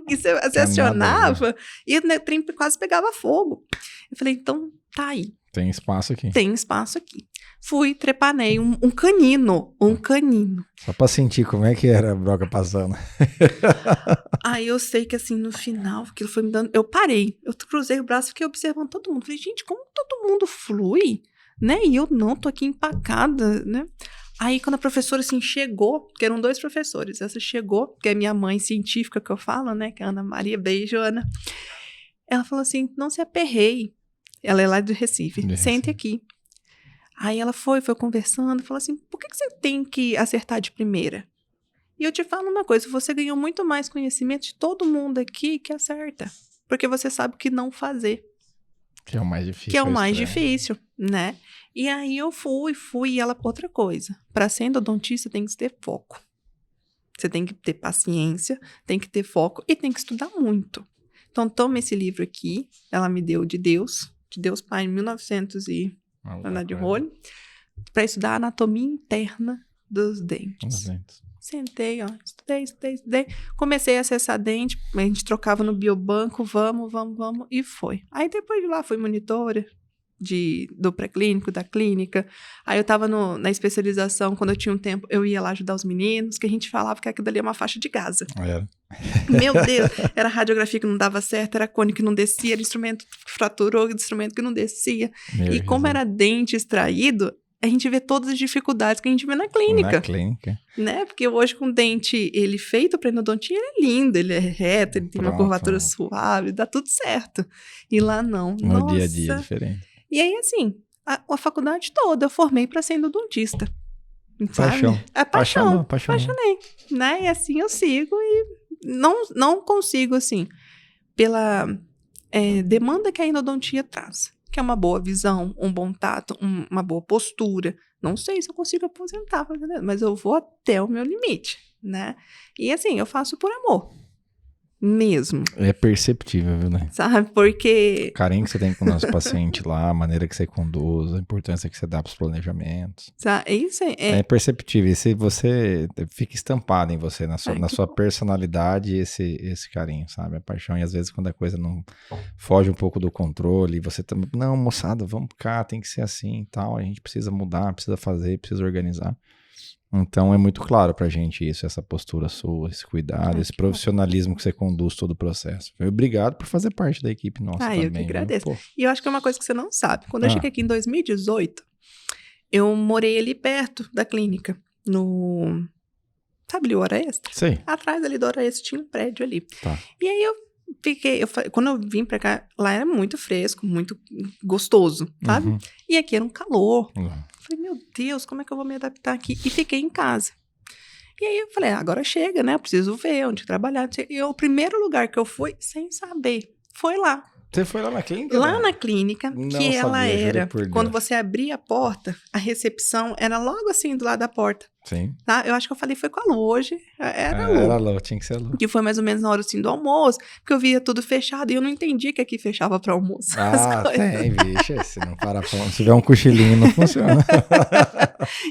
que você acionava e o trem quase pegava fogo. Eu falei, então tá aí. Tem espaço aqui. Fui, trepanei um canino. Só pra sentir como é que era a broca passando. Aí eu sei que assim, no final, aquilo foi me dando... Eu parei, eu cruzei o braço e fiquei observando todo mundo. Falei, gente, como todo mundo flui? Né? E eu não, tô aqui empacada, né? Aí, quando a professora, assim, chegou, que eram 2 professores, essa chegou, que é minha mãe científica que eu falo, né? Que é a Ana Maria, beijo, Ana. Ela falou assim, não se aperreie. Ela é lá de Recife. Sente aqui. Aí ela foi conversando, falou assim, por que você tem que acertar de primeira? E eu te falo uma coisa, você ganhou muito mais conhecimento de todo mundo aqui que acerta. Porque você sabe o que não fazer. Que é o mais difícil. Que é o mais difícil, né? E aí eu fui, e ela, outra coisa. Para ser endodontista tem que ter foco. Você tem que ter paciência, tem que ter foco e tem que estudar muito. Então, toma esse livro aqui, ela me deu de Deus Pai, em 1900 e... andar de rolho, para estudar a anatomia interna dos dentes. Sentei, ó, estudei. Comecei a acessar dente, a gente trocava no biobanco, vamos, e foi. Aí depois de lá fui monitora do pré-clínico, da clínica. Aí eu tava na especialização, quando eu tinha um tempo, eu ia lá ajudar os meninos, que a gente falava que aquilo ali é uma faixa de Gaza. Era. Meu Deus, era radiografia que não dava certo, era cone que não descia, era instrumento que fraturou, instrumento que não descia. E como era dente extraído, a gente vê todas as dificuldades que a gente vê na clínica. Né? Porque hoje com o dente, ele feito para endodontia, ele é lindo, ele é reto, ele tem uma curvatura suave, dá tudo certo. E lá não. No dia a dia é diferente. E aí, assim, a faculdade toda eu formei para ser endodontista. Paixão. É paixão. Apaixonei. Né? E assim eu sigo e não consigo, assim, pela demanda que a endodontia traz. Que é uma boa visão, um bom tato, uma boa postura. Não sei se eu consigo aposentar, mas eu vou até o meu limite, né? E assim, eu faço por amor. Mesmo. É perceptível, viu, né? Sabe, porque... O carinho que você tem com o nosso paciente lá, a maneira que você conduz, a importância que você dá para os planejamentos. Sabe, isso é perceptível. E se você fica estampado em você, na sua personalidade, esse carinho, sabe? A paixão. E às vezes quando a coisa não foge um pouco do controle, você também, não, moçada, vamos cá, tem que ser assim e tal, a gente precisa mudar, precisa fazer, precisa organizar. Então é muito claro pra gente isso, essa postura sua, esse cuidado, esse profissionalismo que você conduz todo o processo. Obrigado por fazer parte da equipe nossa também. Eu que agradeço. E eu acho que é uma coisa que você não sabe. Quando eu cheguei aqui em 2018, eu morei ali perto da clínica, sabe ali o Hora Extra? Sim. Atrás ali do Hora Extra tinha um prédio ali. Tá. E aí quando eu vim pra cá, lá era muito fresco, muito gostoso, sabe? Uhum. E aqui era um calor. Falei, meu Deus, como é que eu vou me adaptar aqui? E fiquei em casa. E aí eu falei, agora chega, né? Eu preciso ver onde trabalhar. E o primeiro lugar que eu fui, sem saber, foi lá. Você foi lá na clínica? Lá na clínica, que ela era... Quando você abria a porta, a recepção era logo assim do lado da porta. Sim. Tá? Eu acho que eu falei, foi com a Lu hoje. Era a Lu. Era a Lu, tinha que ser a Lu. Que foi mais ou menos na hora assim do almoço, porque eu via tudo fechado e eu não entendia que aqui fechava para almoço. Tem, bicho. Se não parar, se tiver um cochilinho, não funciona.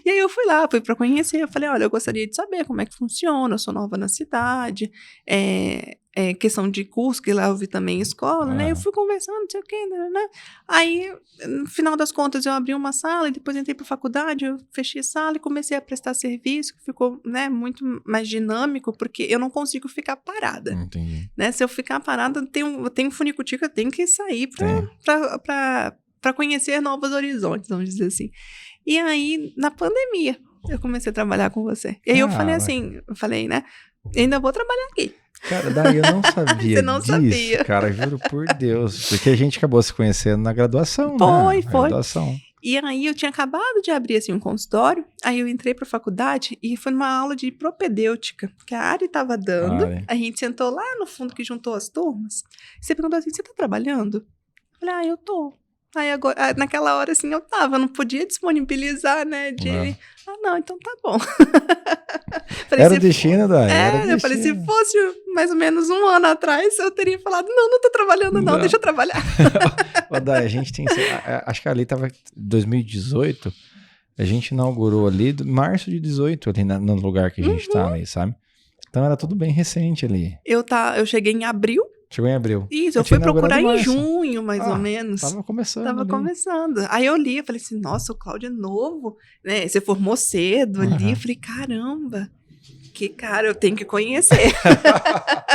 E aí eu fui para conhecer, eu falei, olha, eu gostaria de saber como é que funciona, eu sou nova na cidade, questão de curso, que lá eu vi também escola, né? Eu fui conversando, não sei o quê, né? Aí, no final das contas, eu abri uma sala e depois entrei para faculdade, eu fechei a sala e comecei a prestar serviço, que ficou, né, muito mais dinâmico, porque eu não consigo ficar parada. Entendi. Né? Se eu ficar parada, eu tenho funicutica, eu tenho que sair para conhecer novos horizontes, vamos dizer assim. E aí, na pandemia, eu comecei a trabalhar com você. E aí eu falei né, ainda vou trabalhar aqui. Cara, daí eu não sabia Você não disso, sabia. Cara, juro por Deus. Porque a gente acabou se conhecendo na graduação, Foi. Graduação. E aí eu tinha acabado de abrir assim um consultório, aí eu entrei para a faculdade e foi numa aula de propedêutica, que a Ari estava dando. A gente sentou lá no fundo que juntou as turmas. E você perguntou assim, você tá trabalhando? Eu falei, eu tô. Aí agora, naquela hora assim eu tava, não podia disponibilizar, né, não, então tá bom. Falei, era o destino, Dai. Eu falei, se fosse mais ou menos um ano atrás, eu teria falado, não tô trabalhando não, deixa eu trabalhar. Dai, a gente tem, acho que ali tava 2018, a gente inaugurou ali, março de 18, ali no lugar que a gente tá ali, sabe? Então era tudo bem recente ali. Eu cheguei em abril. Chegou em abril. Isso, eu fui procurar em junho, mais ou menos. Tava começando. Aí eu li, eu falei assim, nossa, o Cláudio é novo, né? Você formou cedo ali. Eu falei, caramba, que cara, eu tenho que conhecer.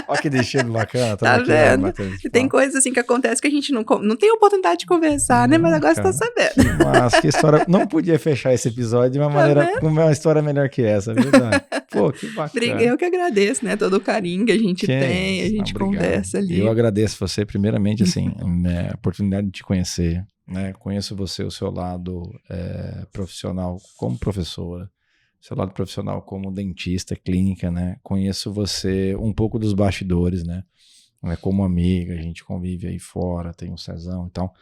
Olha que destino bacana. Tá vendo? Tem coisas assim que acontecem que a gente não tem oportunidade de conversar, né? Mas agora você tá sabendo. Mas que história. Não podia fechar esse episódio de uma maneira, com uma história melhor que essa, verdade. Pô, que bacana. Eu que agradeço, né? Todo o carinho que a gente tem, a gente conversa ali. Eu agradeço você, primeiramente, assim, a oportunidade de te conhecer, né? Conheço você, o seu lado profissional como professora, seu lado profissional como dentista, clínica, né? Conheço você um pouco dos bastidores, né? Como amiga, a gente convive aí fora, tem um Cezão e tal.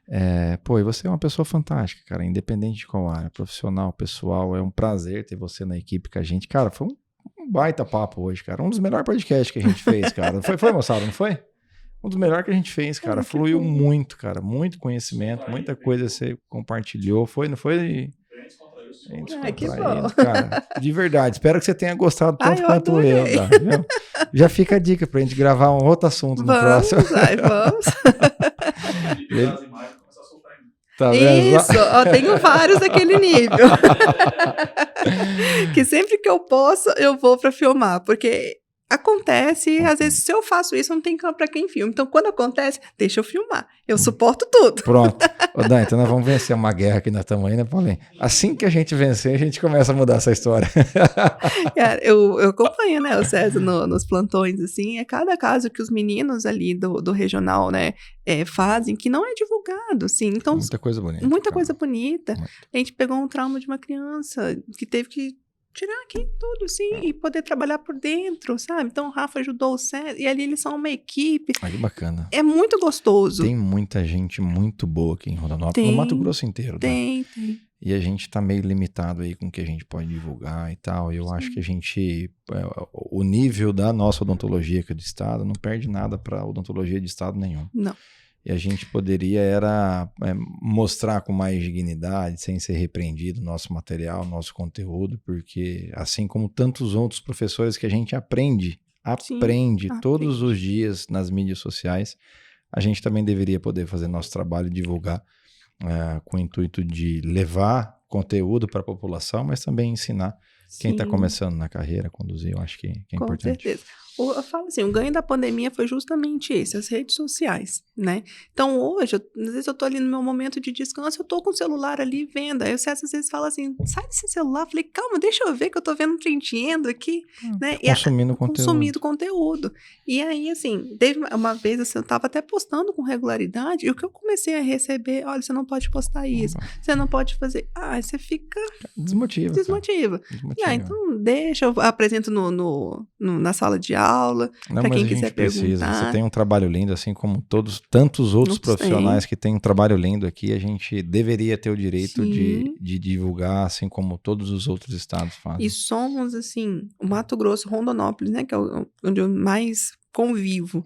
E você é uma pessoa fantástica, cara, independente de qual área, profissional, pessoal, é um prazer ter você na equipe com a gente. Cara, foi um baita papo hoje, cara, um dos melhores podcasts que a gente fez, cara. Foi, moçada, não foi? Um dos melhores que a gente fez, cara, fluiu muito, cara, muito conhecimento, muita coisa você compartilhou, não foi? Que bom. Cara, de verdade, espero que você tenha gostado tanto quanto eu, tá, viu? Já fica a dica pra gente gravar um outro assunto no próximo. Vamos. Tá vendo? Isso, tenho vários daquele nível. Que sempre que eu posso, eu vou pra filmar, porque acontece, às vezes, se eu faço isso, não tem câmera pra quem filma. Então, quando acontece, deixa eu filmar. Eu suporto tudo. Pronto. Dan, então nós vamos vencer uma guerra que nós estamos aí, né, Paulinho? Assim que a gente vencer, a gente começa a mudar essa história. Cara, eu acompanho, né, o César nos plantões, assim, é cada caso que os meninos ali do regional, né, fazem, que não é divulgado, assim. Então, muita coisa bonita. Muita coisa bonita. Muito. A gente pegou um trauma de uma criança que teve que tirar aqui tudo, assim, e poder trabalhar por dentro, sabe? Então, o Rafa ajudou o César, e ali eles são uma equipe. Que bacana. É muito gostoso. Tem muita gente muito boa aqui em Rondonópolis, no Mato Grosso inteiro. Tem. E a gente tá meio limitado aí com o que a gente pode divulgar e tal. Eu acho que a gente, o nível da nossa odontologia aqui do estado não perde nada para odontologia de estado nenhum. Não. E a gente poderia mostrar com mais dignidade, sem ser repreendido, nosso material, nosso conteúdo, porque assim como tantos outros professores que a gente aprende todos os dias nas mídias sociais, a gente também deveria poder fazer nosso trabalho e divulgar com o intuito de levar conteúdo para a população, mas também ensinar quem está começando na carreira, conduzir, eu acho que é importante. Com certeza. Eu falo assim, o ganho da pandemia foi justamente esse, as redes sociais, né? Então, hoje, às vezes eu tô ali no meu momento de descanso, eu tô com o celular ali vendo, aí o César às vezes fala assim, sai desse celular, eu falei, calma, deixa eu ver que eu tô vendo um trendendo aqui, né? Consumindo conteúdo. E aí, assim, teve uma vez, assim, eu tava até postando com regularidade, e o que eu comecei a receber, olha, você não pode postar isso, você não pode fazer, você fica... Desmotiva. Então deixa, eu apresento na sala de aula, para quem quiser perguntar. Você tem um trabalho lindo, assim como tantos outros profissionais que têm um trabalho lindo aqui, a gente deveria ter o direito de divulgar, assim como todos os outros estados fazem. E somos, assim, o Mato Grosso, Rondonópolis, né, que é onde eu mais convivo,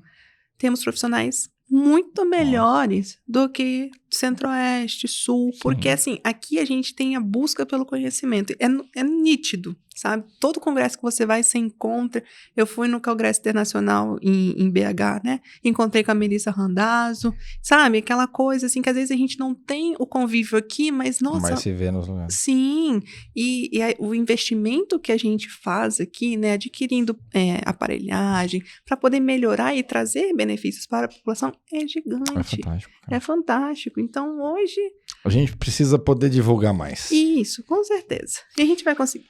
temos profissionais muito melhores do que Centro-Oeste, Sul, porque assim, aqui a gente tem a busca pelo conhecimento, é nítido, sabe? Todo congresso que você vai, você encontra. Eu fui no Congresso Internacional em BH, né? Encontrei com a Melissa Randazzo, sabe? Aquela coisa assim, que às vezes a gente não tem o convívio aqui, mas nossa... Mas se vê nos lugares. Sim, e o investimento que a gente faz aqui, né? Adquirindo aparelhagem, para poder melhorar e trazer benefícios para a população, é gigante. É fantástico. Cara. É fantástico. Então, hoje... A gente precisa poder divulgar mais. Isso, com certeza. E a gente vai conseguir.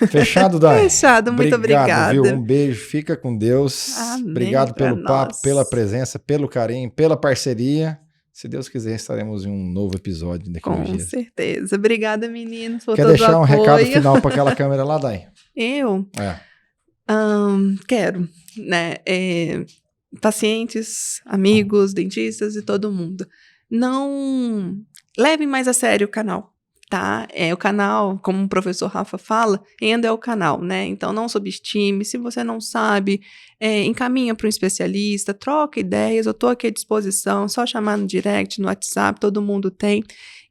Fechado, Dai? Fechado, muito obrigada. Viu? Um beijo, fica com Deus. Amém. Obrigado pelo papo, pela presença, pelo carinho, pela parceria. Se Deus quiser, estaremos em um novo episódio daqui a uns dias. Com certeza. Obrigada, meninos, por Quer todo deixar o um apoio. recado final para aquela câmera lá, Dai? Eu? Quero, né? Pacientes, amigos, dentistas e todo mundo. Não levem mais a sério o canal, tá? O canal, como o professor Rafa fala, ainda é o canal, né? Então, não subestime. Se você não sabe, encaminha para um especialista, troca ideias. Eu estou aqui à disposição, só chamar no direct, no WhatsApp, todo mundo tem.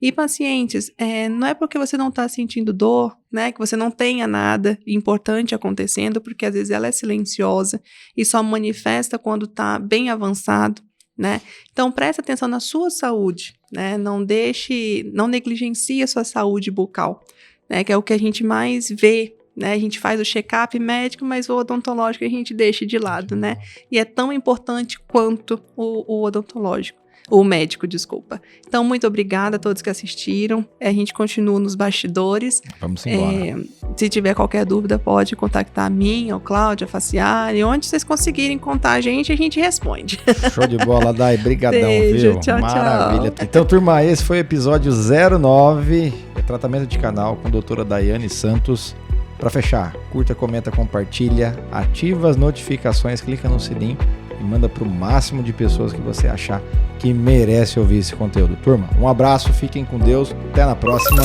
E pacientes, não é porque você não está sentindo dor, né, que você não tenha nada importante acontecendo, porque às vezes ela é silenciosa e só manifesta quando está bem avançado, né? Então, preste atenção na sua saúde, né? Não negligencie a sua saúde bucal, né? Que é o que a gente mais vê, né? A gente faz o check-up médico, mas o odontológico a gente deixa de lado, né? E é tão importante quanto o odontológico. O médico, desculpa. Então, muito obrigada a todos que assistiram. A gente continua nos bastidores. Vamos embora. Se tiver qualquer dúvida, pode contactar a mim, o Cláudio, a Faciari. Onde vocês conseguirem contar a gente responde. Show de bola, Dai. Brigadão, beijo, viu? Tchau, maravilha. Tchau. Então, turma, esse foi o episódio 09, tratamento de canal com a doutora Daiane Santos. Para fechar, curta, comenta, compartilha, ativa as notificações, clica no sininho e manda para o máximo de pessoas que você achar que merece ouvir esse conteúdo. Turma, um abraço, fiquem com Deus, até na próxima.